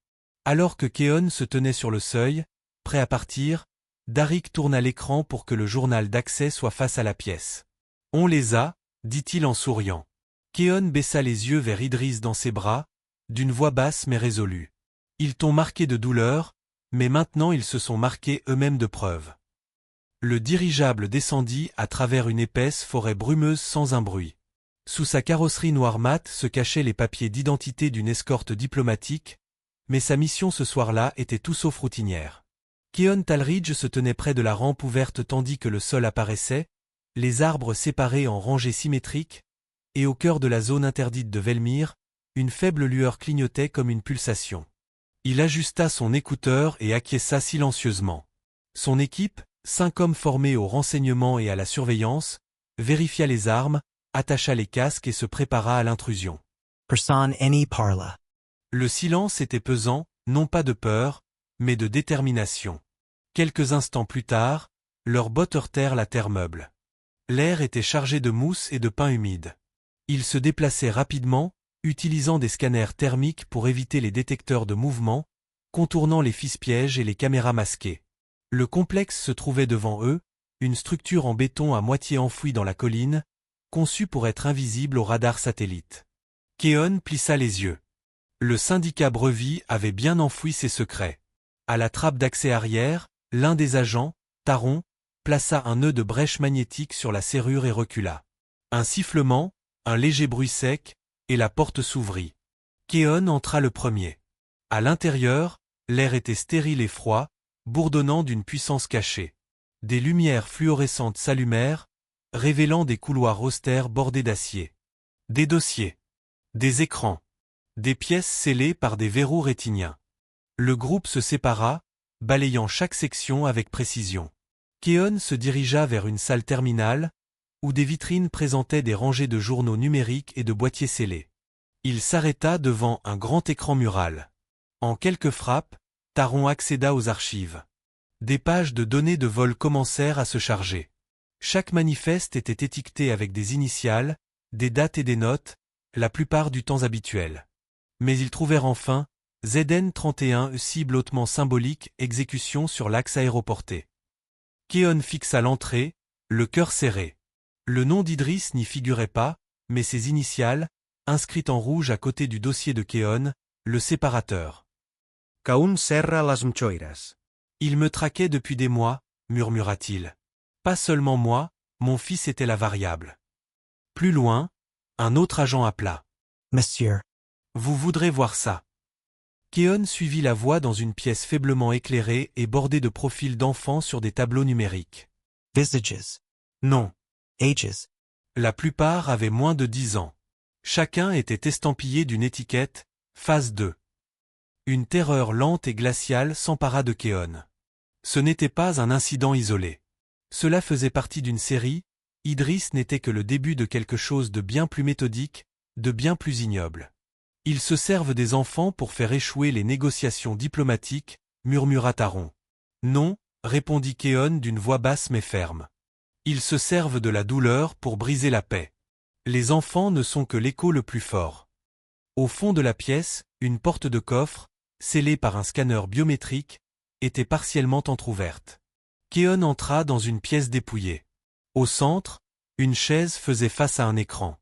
Alors que Keon se tenait sur le seuil, prêt à partir, Darik tourna l'écran pour que le journal d'accès soit face à la pièce. On les a, dit-il en souriant. Keon baissa les yeux vers Idriss dans ses bras, d'une voix basse mais résolue. Ils t'ont marqué de douleur, mais maintenant ils se sont marqués eux-mêmes de preuves. Le dirigeable descendit à travers une épaisse forêt brumeuse sans un bruit. Sous sa carrosserie noire mat se cachaient les papiers d'identité d'une escorte diplomatique, mais sa mission ce soir-là était tout sauf routinière. Keon Talridge se tenait près de la rampe ouverte tandis que le sol apparaissait, les arbres séparés en rangées symétriques, et au cœur de la zone interdite de Velmyr, une faible lueur clignotait comme une pulsation. Il ajusta son écouteur et acquiesça silencieusement. Son équipe, 5 hommes formés au renseignement et à la surveillance, vérifia les armes, attacha les casques et se prépara à l'intrusion. Person any parla. Le silence était pesant, non pas de peur, mais de détermination. Quelques instants plus tard, leurs bottes heurtèrent la terre meuble. L'air était chargé de mousse et de pain humide. Ils se déplaçaient rapidement, utilisant des scanners thermiques pour éviter les détecteurs de mouvement, contournant les fils-pièges et les caméras masquées. Le complexe se trouvait devant eux, une structure en béton à moitié enfouie dans la colline, conçue pour être invisible au radar satellite. Keon plissa les yeux. Le syndicat Brevi avait bien enfoui ses secrets. À la trappe d'accès arrière, l'un des agents, Taron, plaça un nœud de brèche magnétique sur la serrure et recula. Un sifflement, un léger bruit sec, et la porte s'ouvrit. Keon entra le premier. À l'intérieur, l'air était stérile et froid, bourdonnant d'une puissance cachée. Des lumières fluorescentes s'allumèrent, révélant des couloirs austères bordés d'acier. Des dossiers. Des écrans. Des pièces scellées par des verrous rétiniens. Le groupe se sépara, balayant chaque section avec précision. Keon se dirigea vers une salle terminale, où des vitrines présentaient des rangées de journaux numériques et de boîtiers scellés. Il s'arrêta devant un grand écran mural. En quelques frappes, Taron accéda aux archives. Des pages de données de vol commencèrent à se charger. Chaque manifeste était étiqueté avec des initiales, des dates et des notes, la plupart du temps habituel. Mais ils trouvèrent enfin ZN-31 cible hautement symbolique, exécution sur l'axe aéroporté. Keon fixa l'entrée, le cœur serré. Le nom d'Idriss n'y figurait pas, mais ses initiales, inscrites en rouge à côté du dossier de Keon, le séparateur. Kaun serra las mchoiras. Il me traquait depuis des mois, murmura-t-il. Pas seulement moi, mon fils était la variable. Plus loin, un autre agent appela. Monsieur. Vous voudrez voir ça. Keon suivit la voix dans une pièce faiblement éclairée et bordée de profils d'enfants sur des tableaux numériques. Visages. Non. Ages. La plupart avaient moins de 10 ans. Chacun était estampillé d'une étiquette, phase 2. Une terreur lente et glaciale s'empara de Keon. Ce n'était pas un incident isolé. Cela faisait partie d'une série, Idriss n'était que le début de quelque chose de bien plus méthodique, de bien plus ignoble. Ils se servent des enfants pour faire échouer les négociations diplomatiques, murmura Taron. Non, répondit Keon d'une voix basse mais ferme. Ils se servent de la douleur pour briser la paix. Les enfants ne sont que l'écho le plus fort. Au fond de la pièce, une porte de coffre, scellée par un scanner biométrique, était partiellement entr'ouverte. Keon entra dans une pièce dépouillée. Au centre, une chaise faisait face à un écran.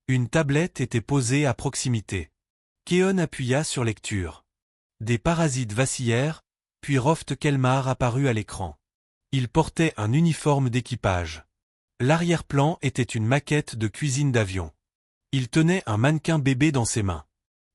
Une tablette était posée à proximité. Keon appuya sur lecture. Des parasites vacillèrent, puis Roft Kelmar apparut à l'écran. Il portait un uniforme d'équipage. L'arrière-plan était une maquette de cuisine d'avion. Il tenait un mannequin bébé dans ses mains.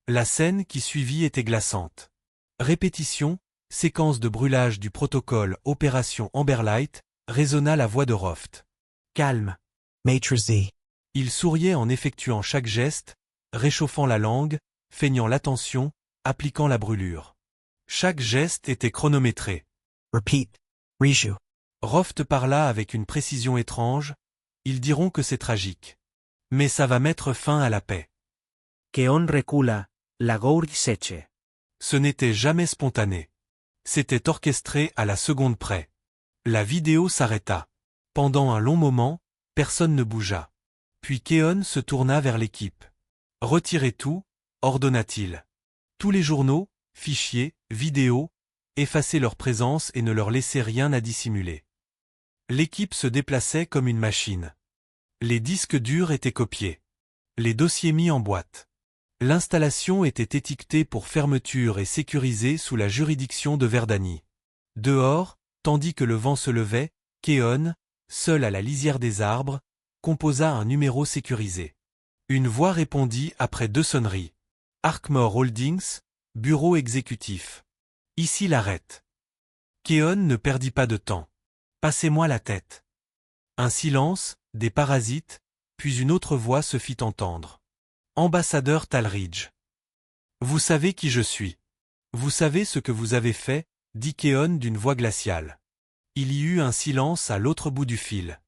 La scène qui suivit était glaçante. Répétition, séquence de brûlage du protocole Opération Amberlight, résonna la voix de Roft. Calme. Maitre Z. Il souriait en effectuant chaque geste, réchauffant la langue, feignant l'attention, appliquant la brûlure. Chaque geste était chronométré. Repeat. Rejoue. Roft parla avec une précision étrange, ils diront que c'est tragique. Mais ça va mettre fin à la paix. Keon recula, la gour seche. Ce n'était jamais spontané. C'était orchestré à la seconde près. La vidéo s'arrêta. Pendant un long moment, personne ne bougea. Puis Keon se tourna vers l'équipe. Retirez tout, ordonna-t-il. Tous les journaux, fichiers, vidéos, effacer leur présence et ne leur laisser rien à dissimuler. L'équipe se déplaçait comme une machine. Les disques durs étaient copiés. Les dossiers mis en boîte. L'installation était étiquetée pour fermeture et sécurisée sous la juridiction de Verdani. Dehors, tandis que le vent se levait, Keon, seul à la lisière des arbres, composa un numéro sécurisé. Une voix répondit après 2 sonneries. Arkmore Holdings, bureau exécutif. Ici l'arrête. Keon ne perdit pas de temps. Passez-moi la tête. Un silence, des parasites, puis une autre voix se fit entendre. Ambassadeur Talridge. Vous savez qui je suis. Vous savez ce que vous avez fait, dit Keon d'une voix glaciale. Il y eut un silence à l'autre bout du fil.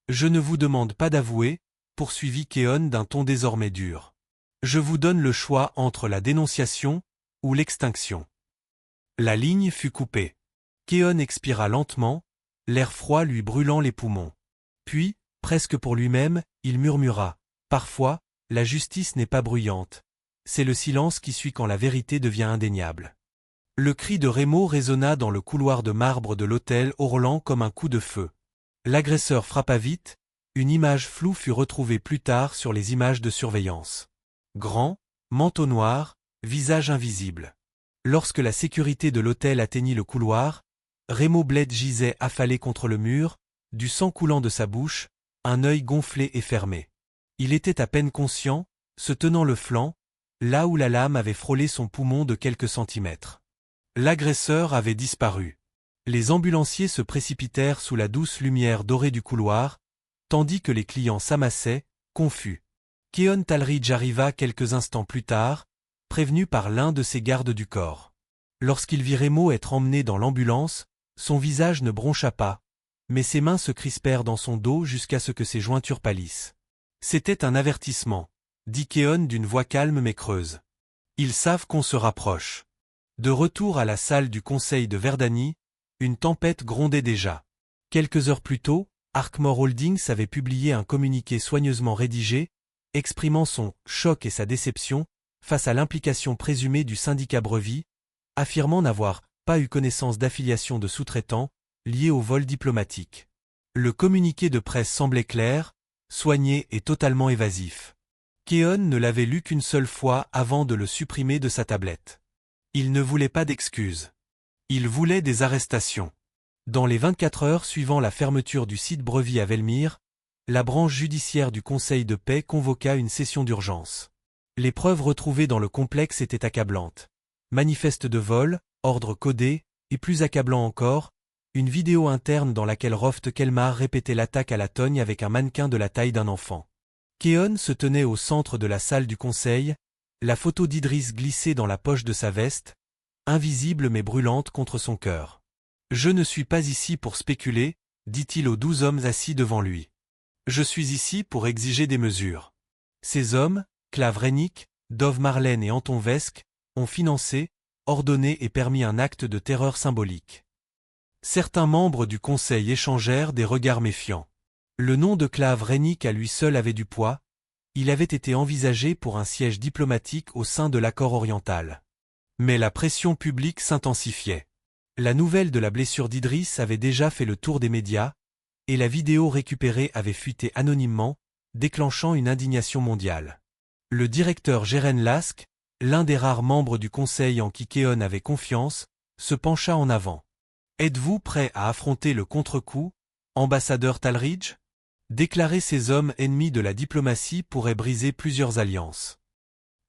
Je ne vous demande pas d'avouer, poursuivit Keon d'un ton désormais dur. Je vous donne le choix entre la dénonciation ou l'extinction. La ligne fut coupée. Keon expira lentement, l'air froid lui brûlant les poumons. Puis, presque pour lui-même, il murmura. Parfois, la justice n'est pas bruyante. C'est le silence qui suit quand la vérité devient indéniable. Le cri de Rémo résonna dans le couloir de marbre de l'hôtel Orlan comme un coup de feu. L'agresseur frappa vite, une image floue fut retrouvée plus tard sur les images de surveillance. Grand, manteau noir, visage invisible. Lorsque la sécurité de l'hôtel atteignit le couloir, Rémo Bled gisait affalé contre le mur, du sang coulant de sa bouche, un œil gonflé et fermé. Il était à peine conscient, se tenant le flanc, là où la lame avait frôlé son poumon de quelques centimètres. L'agresseur avait disparu. Les ambulanciers se précipitèrent sous la douce lumière dorée du couloir, tandis que les clients s'amassaient, confus. Keon Talridge arriva quelques instants plus tard, prévenu par l'un de ses gardes du corps. Lorsqu'il vit Rémo être emmené dans l'ambulance, son visage ne broncha pas, mais ses mains se crispèrent dans son dos jusqu'à ce que ses jointures pâlissent. C'était un avertissement, dit Keon d'une voix calme mais creuse. Ils savent qu'on se rapproche. De retour à la salle du conseil de Verdani, une tempête grondait déjà. Quelques heures plus tôt, Arkmore Holdings avait publié un communiqué soigneusement rédigé, exprimant son choc et sa déception face à l'implication présumée du syndicat Brevi, affirmant n'avoir pas eu connaissance d'affiliation de sous-traitants liés au vol diplomatique. Le communiqué de presse semblait clair, soigné et totalement évasif. Keon ne l'avait lu qu'une seule fois avant de le supprimer de sa tablette. Il ne voulait pas d'excuses. Il voulait des arrestations. Dans les 24 heures suivant la fermeture du site Brevi à Velmire, la branche judiciaire du Conseil de paix convoqua une session d'urgence. Les preuves retrouvées dans le complexe étaient accablantes. Manifeste de vol, ordre codé, et plus accablant encore, une vidéo interne dans laquelle Roft Kelmar répétait l'attaque à la togne avec un mannequin de la taille d'un enfant. Keon se tenait au centre de la salle du conseil, la photo d'Idriss glissée dans la poche de sa veste, invisible mais brûlante contre son cœur. « Je ne suis pas ici pour spéculer, dit-il aux 12 hommes assis devant lui. Je suis ici pour exiger des mesures. Ces hommes, Clave Rennick, Dov Marlène et Anton Vesk, ont financé, ordonné et permis un acte de terreur symbolique. Certains membres du conseil échangèrent des regards méfiants. Le nom de Clave Rennick à lui seul avait du poids, il avait été envisagé pour un siège diplomatique au sein de l'accord oriental. Mais la pression publique s'intensifiait. La nouvelle de la blessure d'Idriss avait déjà fait le tour des médias, et la vidéo récupérée avait fuité anonymement, déclenchant une indignation mondiale. Le directeur Jeren Lask, l'un des rares membres du conseil en qui Keon avait confiance, se pencha en avant. « Êtes-vous prêt à affronter le contre-coup, ambassadeur Talridge ? Déclarer ces hommes ennemis de la diplomatie pourrait briser plusieurs alliances. »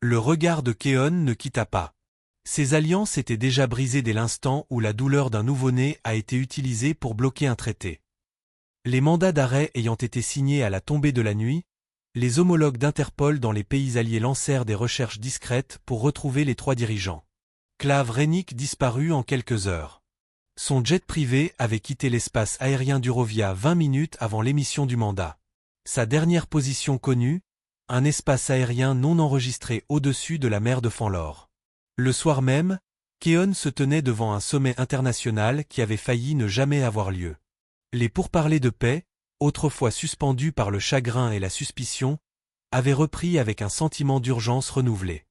Le regard de Keon ne quitta pas. Ces alliances étaient déjà brisées dès l'instant où la douleur d'un nouveau-né a été utilisée pour bloquer un traité. Les mandats d'arrêt ayant été signés à la tombée de la nuit, les homologues d'Interpol dans les pays alliés lancèrent des recherches discrètes pour retrouver les 3 dirigeants. Clave Rennick disparut en quelques heures. Son jet privé avait quitté l'espace aérien d'Urovia 20 minutes avant l'émission du mandat. Sa dernière position connue, un espace aérien non enregistré au-dessus de la mer de Fanlore. Le soir même, Keon se tenait devant un sommet international qui avait failli ne jamais avoir lieu. Les pourparlers de paix, autrefois suspendus par le chagrin et la suspicion, avaient repris avec un sentiment d'urgence renouvelé.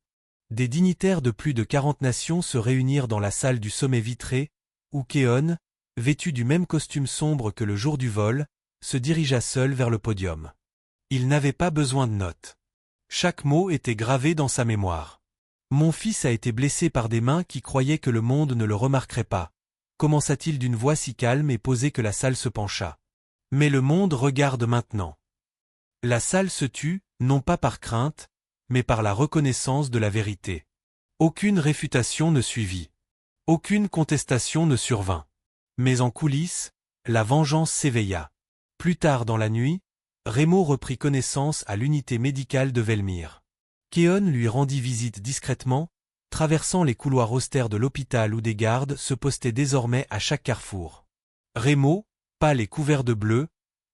Des dignitaires de plus de 40 nations se réunirent dans la salle du sommet vitré, où Keon, vêtu du même costume sombre que le jour du vol, se dirigea seul vers le podium. Il n'avait pas besoin de notes. Chaque mot était gravé dans sa mémoire. Mon fils a été blessé par des mains qui croyaient que le monde ne le remarquerait pas, commença-t-il d'une voix si calme et posée que la salle se pencha. Mais le monde regarde maintenant. La salle se tut, non pas par crainte, mais par la reconnaissance de la vérité. Aucune réfutation ne suivit. Aucune contestation ne survint. Mais en coulisses, la vengeance s'éveilla. Plus tard dans la nuit, Rémo reprit connaissance à l'unité médicale de Velmire. Keon lui rendit visite discrètement, traversant les couloirs austères de l'hôpital où des gardes se postaient désormais à chaque carrefour. Rémo, pâle et couvert de bleu,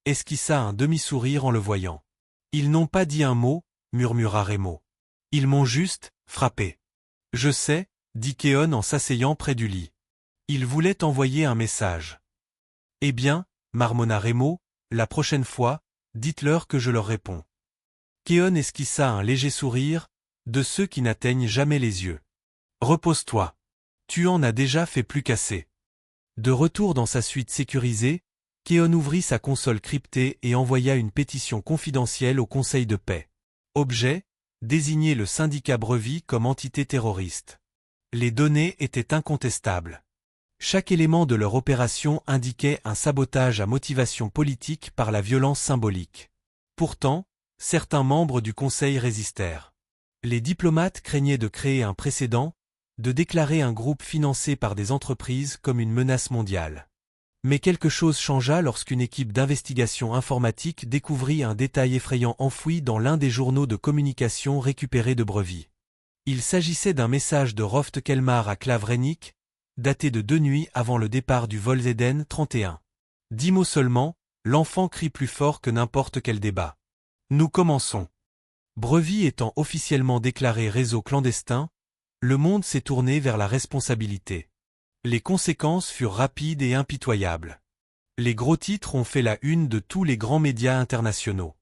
esquissa un demi-sourire en le voyant. « Ils n'ont pas dit un mot, » murmura Rémo. « Ils m'ont juste frappé. »« Je sais, » dit Keon en s'asseyant près du lit. « Ils voulaient envoyer un message. »« Eh bien, » marmonna Rémo, « la prochaine fois, dites-leur que je leur réponds. » Keon esquissa un léger sourire, de ceux qui n'atteignent jamais les yeux. « Repose-toi. Tu en as déjà fait plus qu'assez. » De retour dans sa suite sécurisée, Keon ouvrit sa console cryptée et envoya une pétition confidentielle au Conseil de paix. Objet, désigner le syndicat Brevi comme entité terroriste. Les données étaient incontestables. Chaque élément de leur opération indiquait un sabotage à motivation politique par la violence symbolique. Pourtant, certains membres du Conseil résistèrent. Les diplomates craignaient de créer un précédent, de déclarer un groupe financé par des entreprises comme une menace mondiale. Mais quelque chose changea lorsqu'une équipe d'investigation informatique découvrit un détail effrayant enfoui dans l'un des journaux de communication récupérés de Brevi. Il s'agissait d'un message de Roft Kelmar à Clave Rennick, daté de 2 nuits avant le départ du vol Eden 31. 10 mots seulement, l'enfant crie plus fort que n'importe quel débat. Nous commençons. Brevi étant officiellement déclaré réseau clandestin, le monde s'est tourné vers la responsabilité. Les conséquences furent rapides et impitoyables. Les gros titres ont fait la une de tous les grands médias internationaux.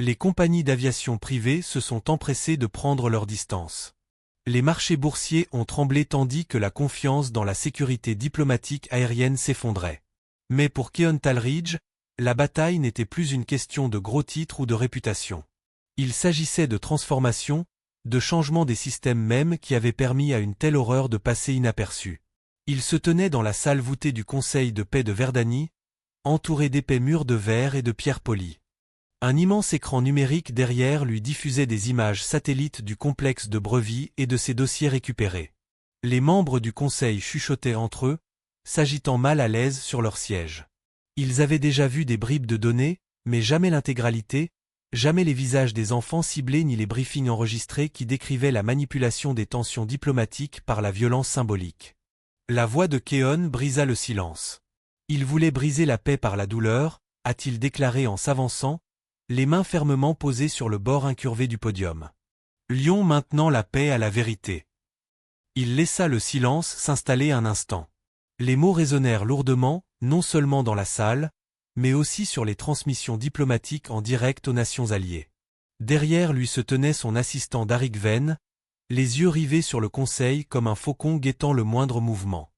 Les compagnies d'aviation privées se sont empressées de prendre leur distance. Les marchés boursiers ont tremblé tandis que la confiance dans la sécurité diplomatique aérienne s'effondrait. Mais pour Keon Talridge, la bataille n'était plus une question de gros titres ou de réputation. Il s'agissait de transformation, de changement des systèmes mêmes qui avaient permis à une telle horreur de passer inaperçue. Il se tenait dans la salle voûtée du Conseil de paix de Verdany, entouré d'épais murs de verre et de pierres polies. Un immense écran numérique derrière lui diffusait des images satellites du complexe de Brevi et de ses dossiers récupérés. Les membres du Conseil chuchotaient entre eux, s'agitant mal à l'aise sur leur siège. Ils avaient déjà vu des bribes de données, mais jamais l'intégralité, jamais les visages des enfants ciblés ni les briefings enregistrés qui décrivaient la manipulation des tensions diplomatiques par la violence symbolique. La voix de Keon brisa le silence. Il voulait briser la paix par la douleur, a-t-il déclaré en s'avançant, les mains fermement posées sur le bord incurvé du podium. Lions maintenant la paix à la vérité. Il laissa le silence s'installer un instant. Les mots résonnèrent lourdement, non seulement dans la salle, mais aussi sur les transmissions diplomatiques en direct aux nations alliées. Derrière lui se tenait son assistant Darik Venn, les yeux rivés sur le conseil comme un faucon guettant le moindre mouvement.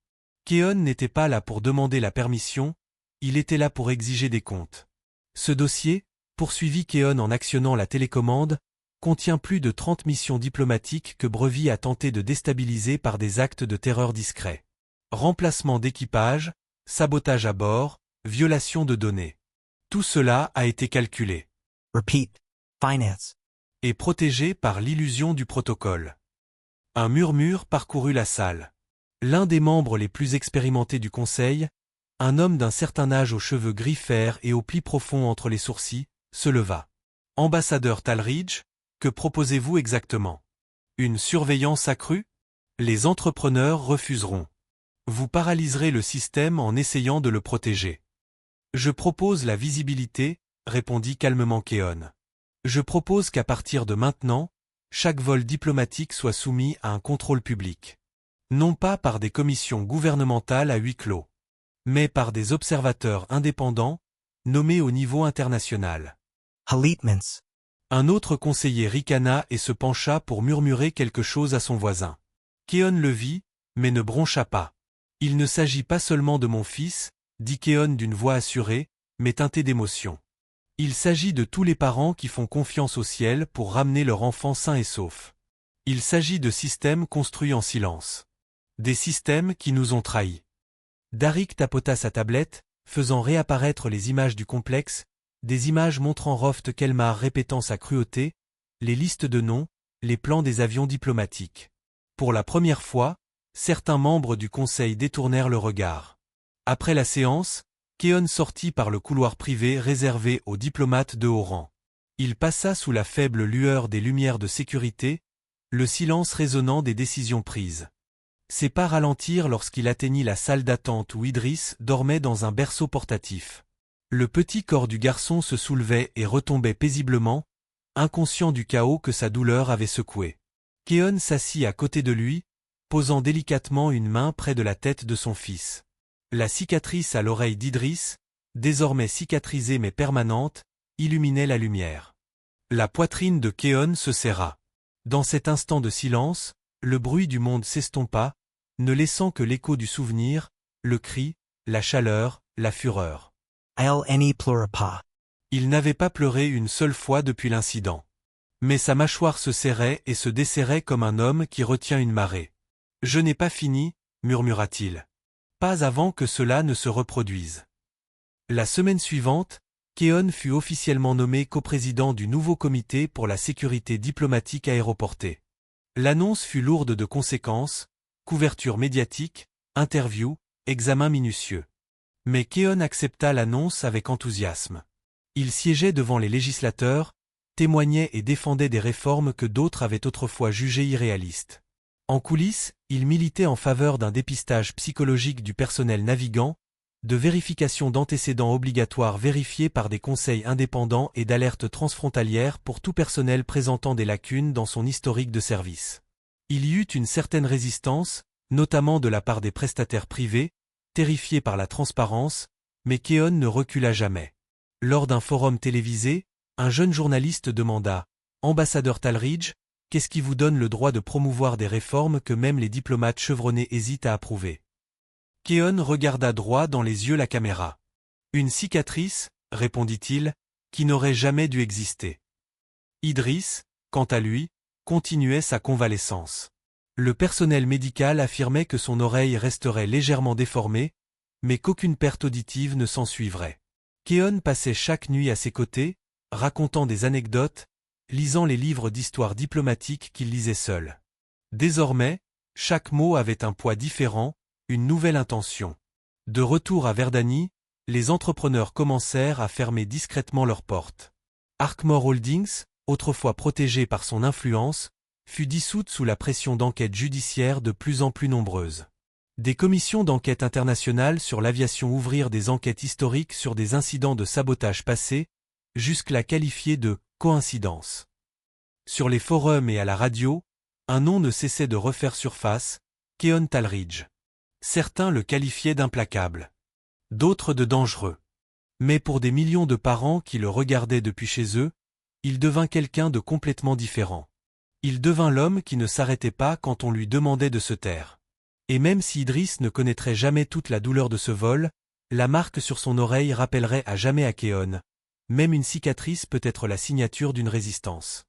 Keon n'était pas là pour demander la permission, il était là pour exiger des comptes. Ce dossier, poursuivit Keon en actionnant la télécommande, contient plus de 30 missions diplomatiques que Brevi a tenté de déstabiliser par des actes de terreur discrets. Remplacement d'équipage, sabotage à bord, violation de données. Tout cela a été calculé. Repeat. Finance. Et protégé par l'illusion du protocole. Un murmure parcourut la salle. L'un des membres les plus expérimentés du conseil, un homme d'un certain âge aux cheveux gris fer et aux plis profonds entre les sourcils, se leva. Ambassadeur Talridge, que proposez-vous exactement? Une surveillance accrue? Les entrepreneurs refuseront. Vous paralyserez le système en essayant de le protéger. Je propose la visibilité, répondit calmement Keon. Je propose qu'à partir de maintenant, chaque vol diplomatique soit soumis à un contrôle public. Non pas par des commissions gouvernementales à huis clos, mais par des observateurs indépendants, nommés au niveau international. Halitmans. Un autre conseiller ricana et se pencha pour murmurer quelque chose à son voisin. Keon le vit, mais ne broncha pas. Il ne s'agit pas seulement de mon fils, dit Keon d'une voix assurée, mais teintée d'émotion. Il s'agit de tous les parents qui font confiance au ciel pour ramener leur enfant sain et sauf. Il s'agit de systèmes construits en silence. Des systèmes qui nous ont trahis. Darik tapota sa tablette, faisant réapparaître les images du complexe, des images montrant Roft Kelmar répétant sa cruauté, les listes de noms, les plans des avions diplomatiques. Pour la première fois, certains membres du conseil détournèrent le regard. Après la séance, Keon sortit par le couloir privé réservé aux diplomates de haut rang. Il passa sous la faible lueur des lumières de sécurité, le silence résonnant des décisions prises. Ses pas ralentirent lorsqu'il atteignit la salle d'attente où Idriss dormait dans un berceau portatif. Le petit corps du garçon se soulevait et retombait paisiblement, inconscient du chaos que sa douleur avait secoué. Keon s'assit à côté de lui, posant délicatement une main près de la tête de son fils. La cicatrice à l'oreille d'Idriss, désormais cicatrisée mais permanente, illuminait la lumière. La poitrine de Keon se serra. Dans cet instant de silence, le bruit du monde s'estompa, ne laissant que l'écho du souvenir, le cri, la chaleur, la fureur. Elle n'y pleura pas. Il n'avait pas pleuré une seule fois depuis l'incident. Mais sa mâchoire se serrait et se desserrait comme un homme qui retient une marée. « Je n'ai pas fini », murmura-t-il. « Pas avant que cela ne se reproduise. » La semaine suivante, Keon fut officiellement nommé coprésident du nouveau comité pour la sécurité diplomatique aéroportée. L'annonce fut lourde de conséquences, couverture médiatique, interview, examen minutieux. Mais Keon accepta l'annonce avec enthousiasme. Il siégeait devant les législateurs, témoignait et défendait des réformes que d'autres avaient autrefois jugées irréalistes. En coulisses, il militait en faveur d'un dépistage psychologique du personnel navigant, de vérification d'antécédents obligatoires vérifiés par des conseils indépendants et d'alertes transfrontalières pour tout personnel présentant des lacunes dans son historique de service. Il y eut une certaine résistance, notamment de la part des prestataires privés, terrifiés par la transparence, mais Keon ne recula jamais. Lors d'un forum télévisé, un jeune journaliste demanda « Ambassadeur Talridge, qu'est-ce qui vous donne le droit de promouvoir des réformes que même les diplomates chevronnés hésitent à approuver ?» Keon regarda droit dans les yeux la caméra. « Une cicatrice, répondit-il, qui n'aurait jamais dû exister. » Idriss, quant à lui, continuait sa convalescence. Le personnel médical affirmait que son oreille resterait légèrement déformée, mais qu'aucune perte auditive ne s'ensuivrait. Keon passait chaque nuit à ses côtés, racontant des anecdotes, lisant les livres d'histoire diplomatique qu'il lisait seul. Désormais, chaque mot avait un poids différent, une nouvelle intention. De retour à Verdany, les entrepreneurs commencèrent à fermer discrètement leurs portes. Arkmore Holdings, autrefois protégée par son influence, fut dissoute sous la pression d'enquêtes judiciaires de plus en plus nombreuses. Des commissions d'enquête internationales sur l'aviation ouvrirent des enquêtes historiques sur des incidents de sabotage passés, jusque-là qualifiés de « coïncidence ». Sur les forums et à la radio, un nom ne cessait de refaire surface, Keon Talridge. Certains le qualifiaient d'implacable. D'autres de dangereux. Mais pour des millions de parents qui le regardaient depuis chez eux, il devint quelqu'un de complètement différent. Il devint l'homme qui ne s'arrêtait pas quand on lui demandait de se taire. Et même si Idriss ne connaîtrait jamais toute la douleur de ce vol, la marque sur son oreille rappellerait à jamais à Keon. Même une cicatrice peut être la signature d'une résistance.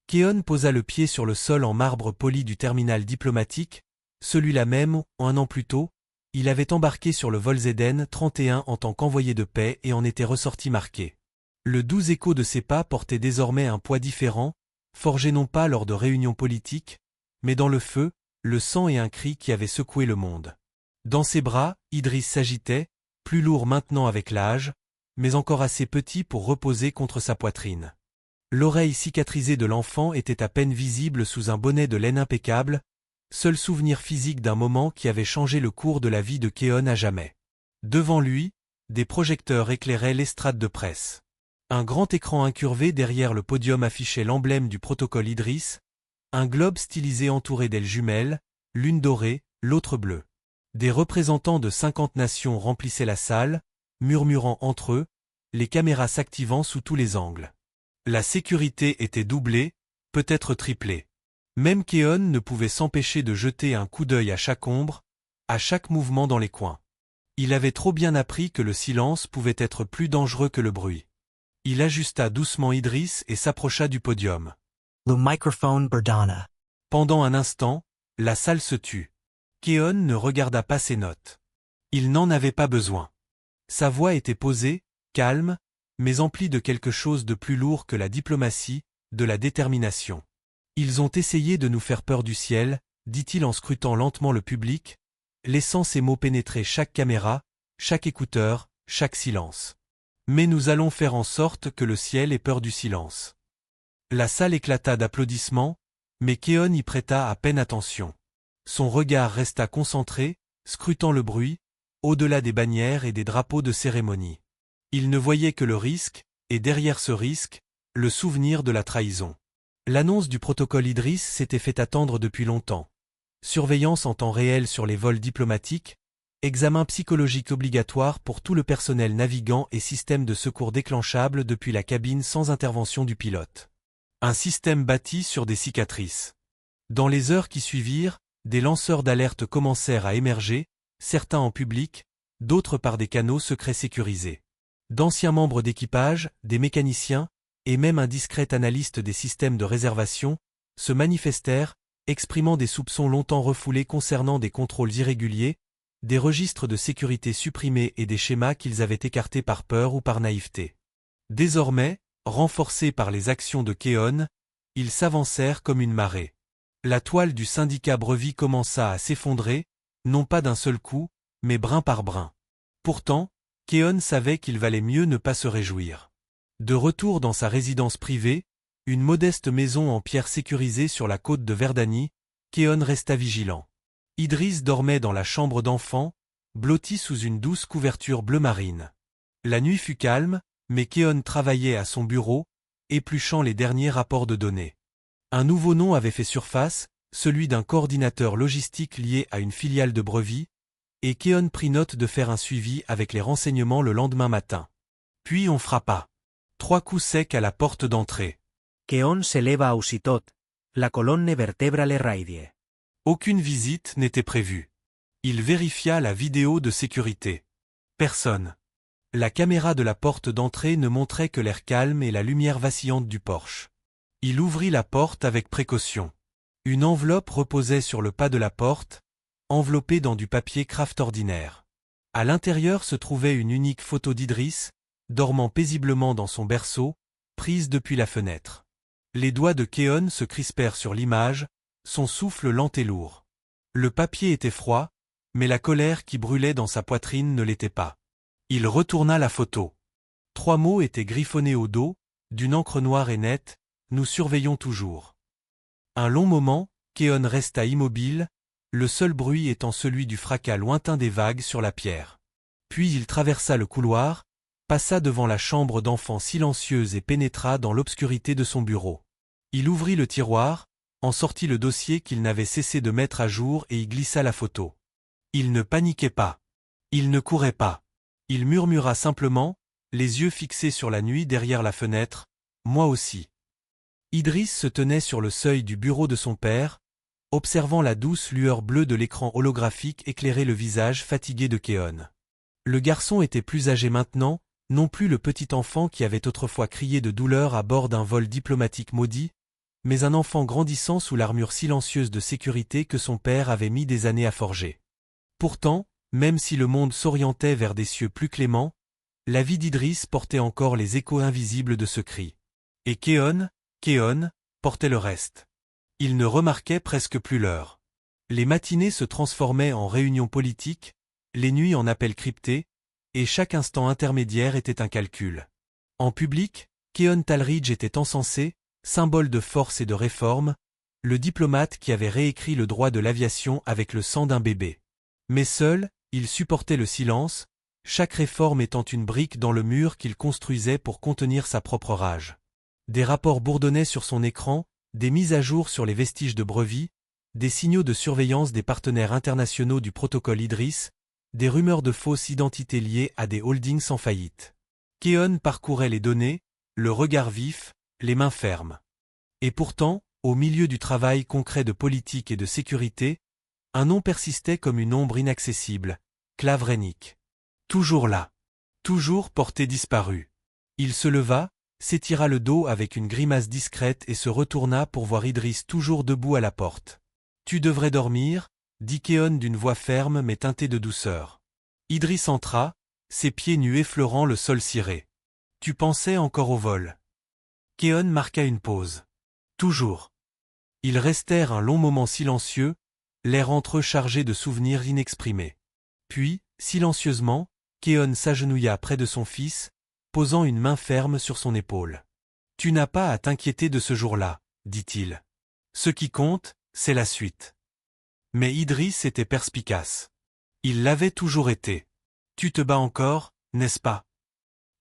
Keon posa le pied sur le sol en marbre poli du terminal diplomatique, celui-là même où, un an plus tôt, il avait embarqué sur le vol Zeden 31 en tant qu'envoyé de paix et en était ressorti marqué. Le doux écho de ses pas portait désormais un poids différent, forgé non pas lors de réunions politiques, mais dans le feu, le sang et un cri qui avaient secoué le monde. Dans ses bras, Idriss s'agitait, plus lourd maintenant avec l'âge, mais encore assez petit pour reposer contre sa poitrine. L'oreille cicatrisée de l'enfant était à peine visible sous un bonnet de laine impeccable, seul souvenir physique d'un moment qui avait changé le cours de la vie de Keon à jamais. Devant lui, des projecteurs éclairaient l'estrade de presse. Un grand écran incurvé derrière le podium affichait l'emblème du protocole Idriss, un globe stylisé entouré d'ailes jumelles, l'une dorée, l'autre bleue. Des représentants de 50 nations remplissaient la salle, murmurant entre eux, les caméras s'activant sous tous les angles. La sécurité était doublée, peut-être triplée. Même Keon ne pouvait s'empêcher de jeter un coup d'œil à chaque ombre, à chaque mouvement dans les coins. Il avait trop bien appris que le silence pouvait être plus dangereux que le bruit. Il ajusta doucement Idriss et s'approcha du podium. Le microphone Berdana. Pendant un instant, la salle se tut. Keon ne regarda pas ses notes. Il n'en avait pas besoin. Sa voix était posée, calme, mais emplie de quelque chose de plus lourd que la diplomatie, de la détermination. Ils ont essayé de nous faire peur du ciel, dit-il en scrutant lentement le public, laissant ses mots pénétrer chaque caméra, chaque écouteur, chaque silence. Mais nous allons faire en sorte que le ciel ait peur du silence. La salle éclata d'applaudissements, mais Keon y prêta à peine attention. Son regard resta concentré, scrutant le bruit, au-delà des bannières et des drapeaux de cérémonie. Il ne voyait que le risque, et derrière ce risque, le souvenir de la trahison. L'annonce du protocole Idriss s'était fait attendre depuis longtemps. Surveillance en temps réel sur les vols diplomatiques, examen psychologique obligatoire pour tout le personnel navigant et système de secours déclenchable depuis la cabine sans intervention du pilote. Un système bâti sur des cicatrices. Dans les heures qui suivirent, des lanceurs d'alerte commencèrent à émerger, certains en public, d'autres par des canaux secrets sécurisés. D'anciens membres d'équipage, des mécaniciens, et même un discret analyste des systèmes de réservation, se manifestèrent, exprimant des soupçons longtemps refoulés concernant des contrôles irréguliers, des registres de sécurité supprimés et des schémas qu'ils avaient écartés par peur ou par naïveté. Désormais, renforcés par les actions de Keon, ils s'avancèrent comme une marée. La toile du syndicat Brevi commença à s'effondrer, non pas d'un seul coup, mais brin par brin. Pourtant, Keon savait qu'il valait mieux ne pas se réjouir. De retour dans sa résidence privée, une modeste maison en pierre sécurisée sur la côte de Verdanie, Keon resta vigilant. Idriss dormait dans la chambre d'enfant, blotti sous une douce couverture bleu marine. La nuit fut calme, mais Keon travaillait à son bureau, épluchant les derniers rapports de données. Un nouveau nom avait fait surface, celui d'un coordinateur logistique lié à une filiale de Brevi, et Keon prit note de faire un suivi avec les renseignements le lendemain matin. Puis on frappa. 3 coups secs à la porte d'entrée. Keon se leva aussitôt. La colonne vertebrale raidie. Aucune visite n'était prévue. Il vérifia la vidéo de sécurité. Personne. La caméra de la porte d'entrée ne montrait que l'air calme et la lumière vacillante du porche. Il ouvrit la porte avec précaution. Une enveloppe reposait sur le pas de la porte, enveloppée dans du papier craft ordinaire. À l'intérieur se trouvait une unique photo d'Idriss, dormant paisiblement dans son berceau, prise depuis la fenêtre. Les doigts de Keon se crispèrent sur l'image, son souffle lent et lourd. Le papier était froid, mais la colère qui brûlait dans sa poitrine ne l'était pas. Il retourna la photo. 3 mots étaient griffonnés au dos, d'une encre noire et nette, « Nous surveillons toujours ». Un long moment, Keon resta immobile, le seul bruit étant celui du fracas lointain des vagues sur la pierre. Puis il traversa le couloir, passa devant la chambre d'enfant silencieuse et pénétra dans l'obscurité de son bureau. Il ouvrit le tiroir, en sortit le dossier qu'il n'avait cessé de mettre à jour et y glissa la photo. Il ne paniquait pas. Il ne courait pas. Il murmura simplement, les yeux fixés sur la nuit derrière la fenêtre, « Moi aussi ». Idriss se tenait sur le seuil du bureau de son père, observant la douce lueur bleue de l'écran holographique éclairer le visage fatigué de Keon. Le garçon était plus âgé maintenant, non plus le petit enfant qui avait autrefois crié de douleur à bord d'un vol diplomatique maudit, mais un enfant grandissant sous l'armure silencieuse de sécurité que son père avait mis des années à forger. Pourtant, même si le monde s'orientait vers des cieux plus cléments, la vie d'Idriss portait encore les échos invisibles de ce cri. Et Keon portait le reste. Il ne remarquait presque plus l'heure. Les matinées se transformaient en réunions politiques, les nuits en appels cryptés, et chaque instant intermédiaire était un calcul. En public, Keon Talridge était encensé, symbole de force et de réforme, le diplomate qui avait réécrit le droit de l'aviation avec le sang d'un bébé. Mais seul, il supportait le silence, chaque réforme étant une brique dans le mur qu'il construisait pour contenir sa propre rage. Des rapports bourdonnaient sur son écran, des mises à jour sur les vestiges de Brevi, des signaux de surveillance des partenaires internationaux du protocole Idriss, des rumeurs de fausses identités liées à des holdings en faillite. Keon parcourait les données, le regard vif, les mains fermes. Et pourtant, au milieu du travail concret de politique et de sécurité, Un nom persistait comme une ombre inaccessible, Clavrenik. Toujours là. Toujours porté disparu. Il se leva, s'étira le dos avec une grimace discrète et se retourna pour voir Idriss toujours debout à la porte. « Tu devrais dormir » dit Keon d'une voix ferme mais teintée de douceur. Idriss entra, ses pieds nus effleurant le sol ciré. « Tu pensais encore au vol ?» Keon marqua une pause. « Toujours. » Ils restèrent un long moment silencieux, l'air entre eux chargé de souvenirs inexprimés. Puis, silencieusement, Keon s'agenouilla près de son fils, posant une main ferme sur son épaule. « Tu n'as pas à t'inquiéter de ce jour-là, » dit-il. « Ce qui compte, c'est la suite. » Mais Idriss était perspicace. Il l'avait toujours été. « Tu te bats encore, n'est-ce pas ?»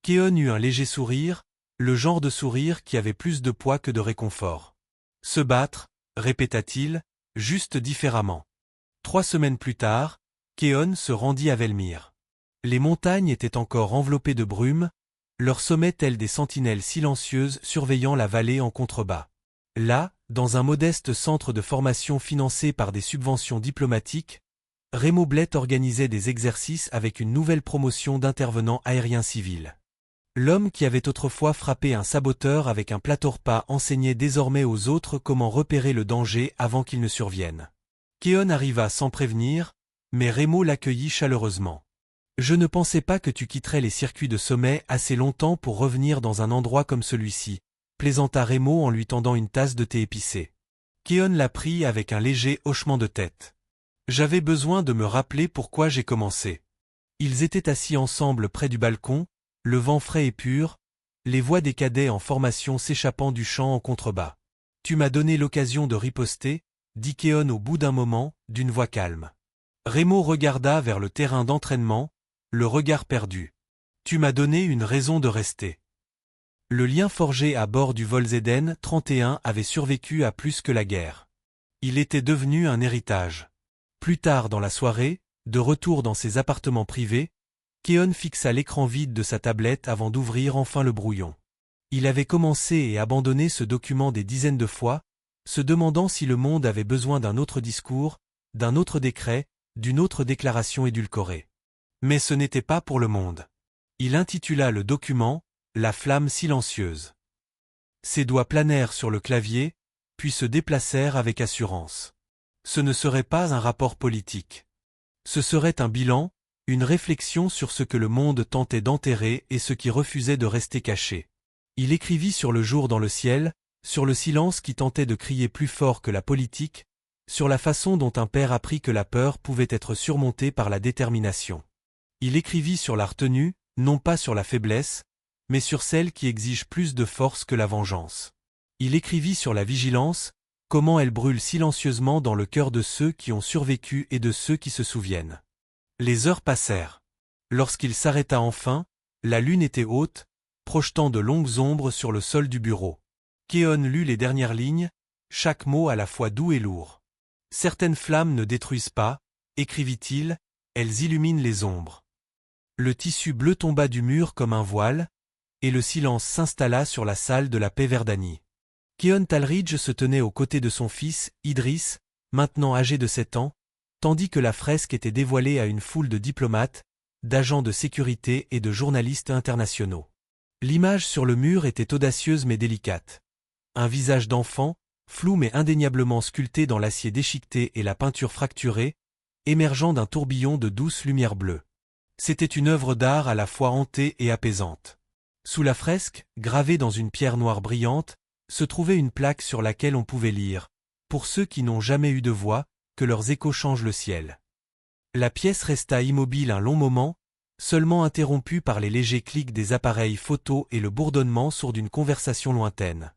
Keon eut un léger sourire, le genre de sourire qui avait plus de poids que de réconfort. « Se battre, » répéta-t-il, juste différemment. 3 semaines plus tard, Keon se rendit à Velmyr. Les montagnes étaient encore enveloppées de brume, leurs sommets tels des sentinelles silencieuses surveillant la vallée en contrebas. Là, dans un modeste centre de formation financé par des subventions diplomatiques, Raymond Blett organisait des exercices avec une nouvelle promotion d'intervenants aériens civils. L'homme qui avait autrefois frappé un saboteur avec un plateau-repas enseignait désormais aux autres comment repérer le danger avant qu'il ne survienne. Keon arriva sans prévenir, mais Raymond l'accueillit chaleureusement. « Je ne pensais pas que tu quitterais les circuits de sommet assez longtemps pour revenir dans un endroit comme celui-ci », plaisanta Raymond en lui tendant une tasse de thé épicé. Keon la prit avec un léger hochement de tête. « J'avais besoin de me rappeler pourquoi j'ai commencé. » Ils étaient assis ensemble près du balcon, le vent frais et pur, les voix des cadets en formation s'échappant du chant en contrebas. « Tu m'as donné l'occasion de riposter » dit Keon au bout d'un moment, d'une voix calme. Raymond regarda vers le terrain d'entraînement, le regard perdu. « Tu m'as donné une raison de rester. » Le lien forgé à bord du Volkswagen 31 avait survécu à plus que la guerre. Il était devenu un héritage. Plus tard dans la soirée, de retour dans ses appartements privés, Keon fixa l'écran vide de sa tablette avant d'ouvrir enfin le brouillon. Il avait commencé et abandonné ce document des dizaines de fois, se demandant si le monde avait besoin d'un autre discours, d'un autre décret, d'une autre déclaration édulcorée. Mais ce n'était pas pour le monde. Il intitula le document « La flamme silencieuse ». Ses doigts planèrent sur le clavier, puis se déplacèrent avec assurance. Ce ne serait pas un rapport politique. Ce serait un bilan, une réflexion sur ce que le monde tentait d'enterrer et ce qui refusait de rester caché. Il écrivit sur le jour dans le ciel, sur le silence qui tentait de crier plus fort que la politique, sur la façon dont un père apprit que la peur pouvait être surmontée par la détermination. Il écrivit sur la retenue, non pas sur la faiblesse, mais sur celle qui exige plus de force que la vengeance. Il écrivit sur la vigilance, comment elle brûle silencieusement dans le cœur de ceux qui ont survécu et de ceux qui se souviennent. Les heures passèrent. Lorsqu'il s'arrêta enfin, la lune était haute, projetant de longues ombres sur le sol du bureau. Keon lut les dernières lignes, chaque mot à la fois doux et lourd. « Certaines flammes ne détruisent pas, écrivit-il, elles illuminent les ombres. » Le tissu bleu tomba du mur comme un voile, et le silence s'installa sur la salle de la paix Verdanie. Keon Talridge se tenait aux côtés de son fils, Idriss, maintenant âgé de 7 ans, tandis que la fresque était dévoilée à une foule de diplomates, d'agents de sécurité et de journalistes internationaux. L'image sur le mur était audacieuse mais délicate. Un visage d'enfant, flou mais indéniablement sculpté dans l'acier déchiqueté et la peinture fracturée, émergeant d'un tourbillon de douce lumière bleue. C'était une œuvre d'art à la fois hantée et apaisante. Sous la fresque, gravée dans une pierre noire brillante, se trouvait une plaque sur laquelle on pouvait lire « Pour ceux qui n'ont jamais eu de voix, que leurs échos changent le ciel ». La pièce resta immobile un long moment, seulement interrompue par les légers clics des appareils photo et le bourdonnement sourd d'une conversation lointaine.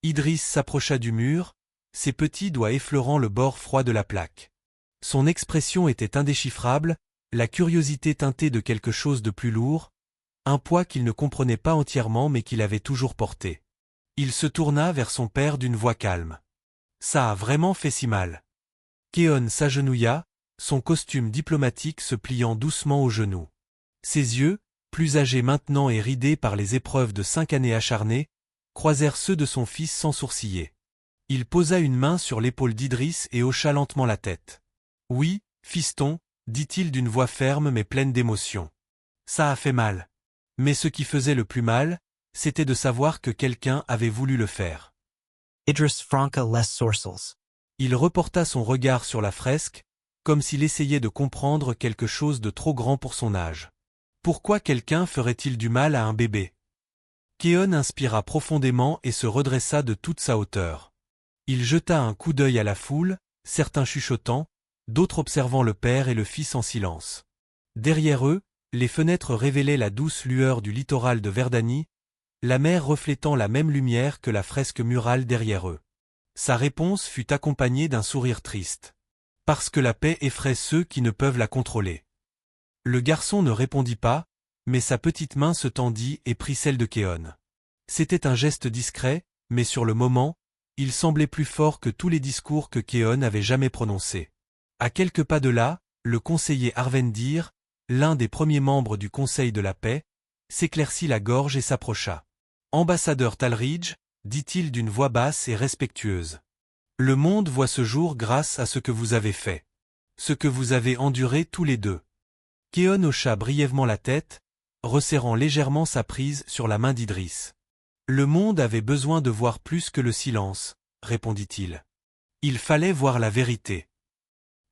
Idriss s'approcha du mur, ses petits doigts effleurant le bord froid de la plaque. Son expression était indéchiffrable, la curiosité teintée de quelque chose de plus lourd, un poids qu'il ne comprenait pas entièrement mais qu'il avait toujours porté. Il se tourna vers son père d'une voix calme. « Ça a vraiment fait si mal. » Keon s'agenouilla, son costume diplomatique se pliant doucement aux genoux. Ses yeux, plus âgés maintenant et ridés par les épreuves de 5 années acharnées, croisèrent ceux de son fils sans sourciller. Il posa une main sur l'épaule d'Idriss et hocha lentement la tête. Oui, fiston, dit-il d'une voix ferme mais pleine d'émotion. Ça a fait mal. Mais ce qui faisait le plus mal, c'était de savoir que quelqu'un avait voulu le faire. Idris Franca les sourcils. Il reporta son regard sur la fresque, comme s'il essayait de comprendre quelque chose de trop grand pour son âge. Pourquoi quelqu'un ferait-il du mal à un bébé? Keon inspira profondément et se redressa de toute sa hauteur. Il jeta un coup d'œil à la foule, certains chuchotant, d'autres observant le père et le fils en silence. Derrière eux, les fenêtres révélaient la douce lueur du littoral de Verdanie, la mer reflétant la même lumière que la fresque murale derrière eux. Sa réponse fut accompagnée d'un sourire triste. Parce que la paix effraie ceux qui ne peuvent la contrôler. Le garçon ne répondit pas, mais sa petite main se tendit et prit celle de Keon. C'était un geste discret, mais sur le moment, il semblait plus fort que tous les discours que Keon avait jamais prononcés. À quelques pas de là, le conseiller Arvendir, l'un des premiers membres du Conseil de la paix, s'éclaircit la gorge et s'approcha. « Ambassadeur Talridge », dit-il d'une voix basse et respectueuse. « Le monde voit ce jour grâce à ce que vous avez fait. Ce que vous avez enduré tous les deux. » Keon hocha brièvement la tête, resserrant légèrement sa prise sur la main d'Idriss. « Le monde avait besoin de voir plus que le silence, » répondit-il. « Il fallait voir la vérité. »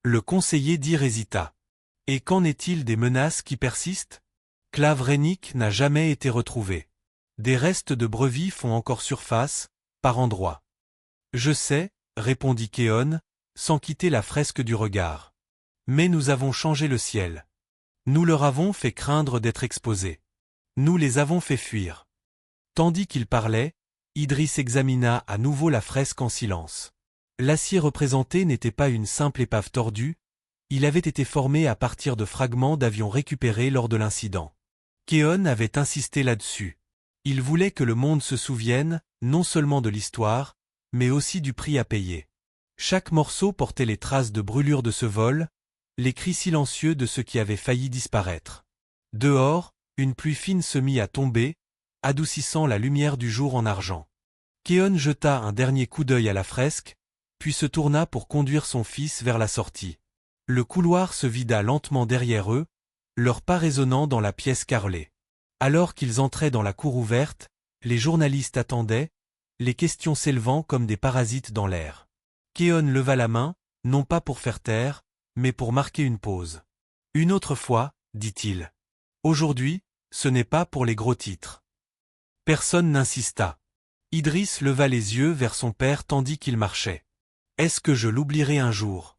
Le conseiller Dir hésita. « Et qu'en est-il des menaces qui persistent? Clave Rénique n'a jamais été retrouvé. Des restes de brevis font encore surface, par endroits. »« Je sais, » répondit Keon, sans quitter la fresque du regard. « Mais nous avons changé le ciel. Nous leur avons fait craindre d'être exposés. Nous les avons fait fuir. » Tandis qu'il parlait, Idriss examina à nouveau la fresque en silence. L'acier représenté n'était pas une simple épave tordue, il avait été formé à partir de fragments d'avions récupérés lors de l'incident. Keon avait insisté là-dessus. Il voulait que le monde se souvienne, non seulement de l'histoire, mais aussi du prix à payer. Chaque morceau portait les traces de brûlure de ce vol, les cris silencieux de ceux qui avaient failli disparaître. Dehors, une pluie fine se mit à tomber, adoucissant la lumière du jour en argent. Keon jeta un dernier coup d'œil à la fresque, puis se tourna pour conduire son fils vers la sortie. Le couloir se vida lentement derrière eux, leurs pas résonnant dans la pièce carrelée. Alors qu'ils entraient dans la cour ouverte, les journalistes attendaient, les questions s'élevant comme des parasites dans l'air. Keon leva la main, non pas pour faire taire, mais pour marquer une pause. « Une autre fois, » dit-il. « Aujourd'hui, ce n'est pas pour les gros titres. » Personne n'insista. Idriss leva les yeux vers son père tandis qu'il marchait. « Est-ce que je l'oublierai un jour ?»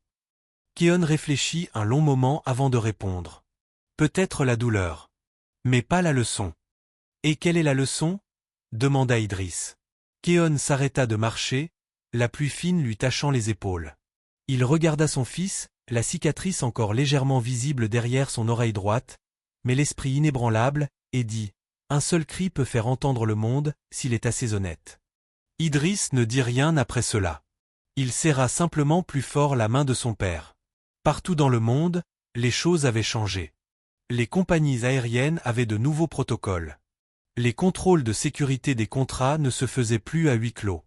Keon réfléchit un long moment avant de répondre. « Peut-être la douleur. Mais pas la leçon. »« Et quelle est la leçon ?» demanda Idriss. Keon s'arrêta de marcher, la pluie fine lui tachant les épaules. Il regarda son fils, la cicatrice encore légèrement visible derrière son oreille droite, mais l'esprit inébranlable, et dit « Un seul cri peut faire entendre le monde, s'il est assez honnête. » Idriss ne dit rien après cela. Il serra simplement plus fort la main de son père. Partout dans le monde, les choses avaient changé. Les compagnies aériennes avaient de nouveaux protocoles. Les contrôles de sécurité des contrats ne se faisaient plus à huis clos.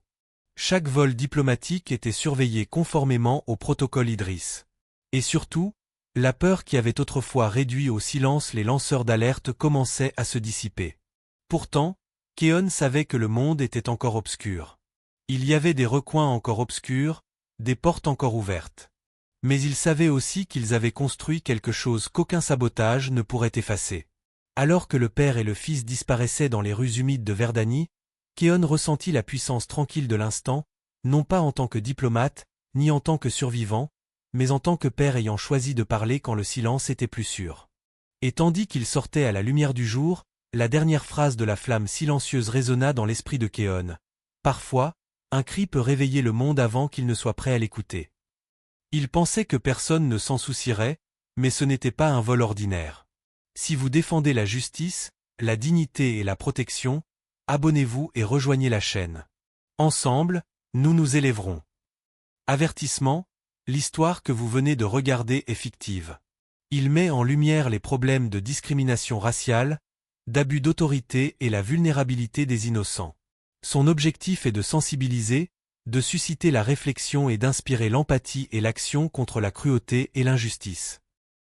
Chaque vol diplomatique était surveillé conformément au protocole Idriss. Et surtout, la peur qui avait autrefois réduit au silence les lanceurs d'alerte commençait à se dissiper. Pourtant, Keon savait que le monde était encore obscur. Il y avait des recoins encore obscurs, des portes encore ouvertes. Mais il savait aussi qu'ils avaient construit quelque chose qu'aucun sabotage ne pourrait effacer. Alors que le père et le fils disparaissaient dans les rues humides de Verdanie, Keon ressentit la puissance tranquille de l'instant, non pas en tant que diplomate, ni en tant que survivant, mais en tant que père ayant choisi de parler quand le silence était plus sûr. Et tandis qu'il sortait à la lumière du jour, la dernière phrase de la flamme silencieuse résonna dans l'esprit de Keon. Parfois, un cri peut réveiller le monde avant qu'il ne soit prêt à l'écouter. Il pensait que personne ne s'en soucierait, mais ce n'était pas un vol ordinaire. Si vous défendez la justice, la dignité et la protection, abonnez-vous et rejoignez la chaîne. Ensemble, nous nous élèverons. Avertissement, l'histoire que vous venez de regarder est fictive. Il met en lumière les problèmes de discrimination raciale, d'abus d'autorité et la vulnérabilité des innocents. Son objectif est de sensibiliser, de susciter la réflexion et d'inspirer l'empathie et l'action contre la cruauté et l'injustice.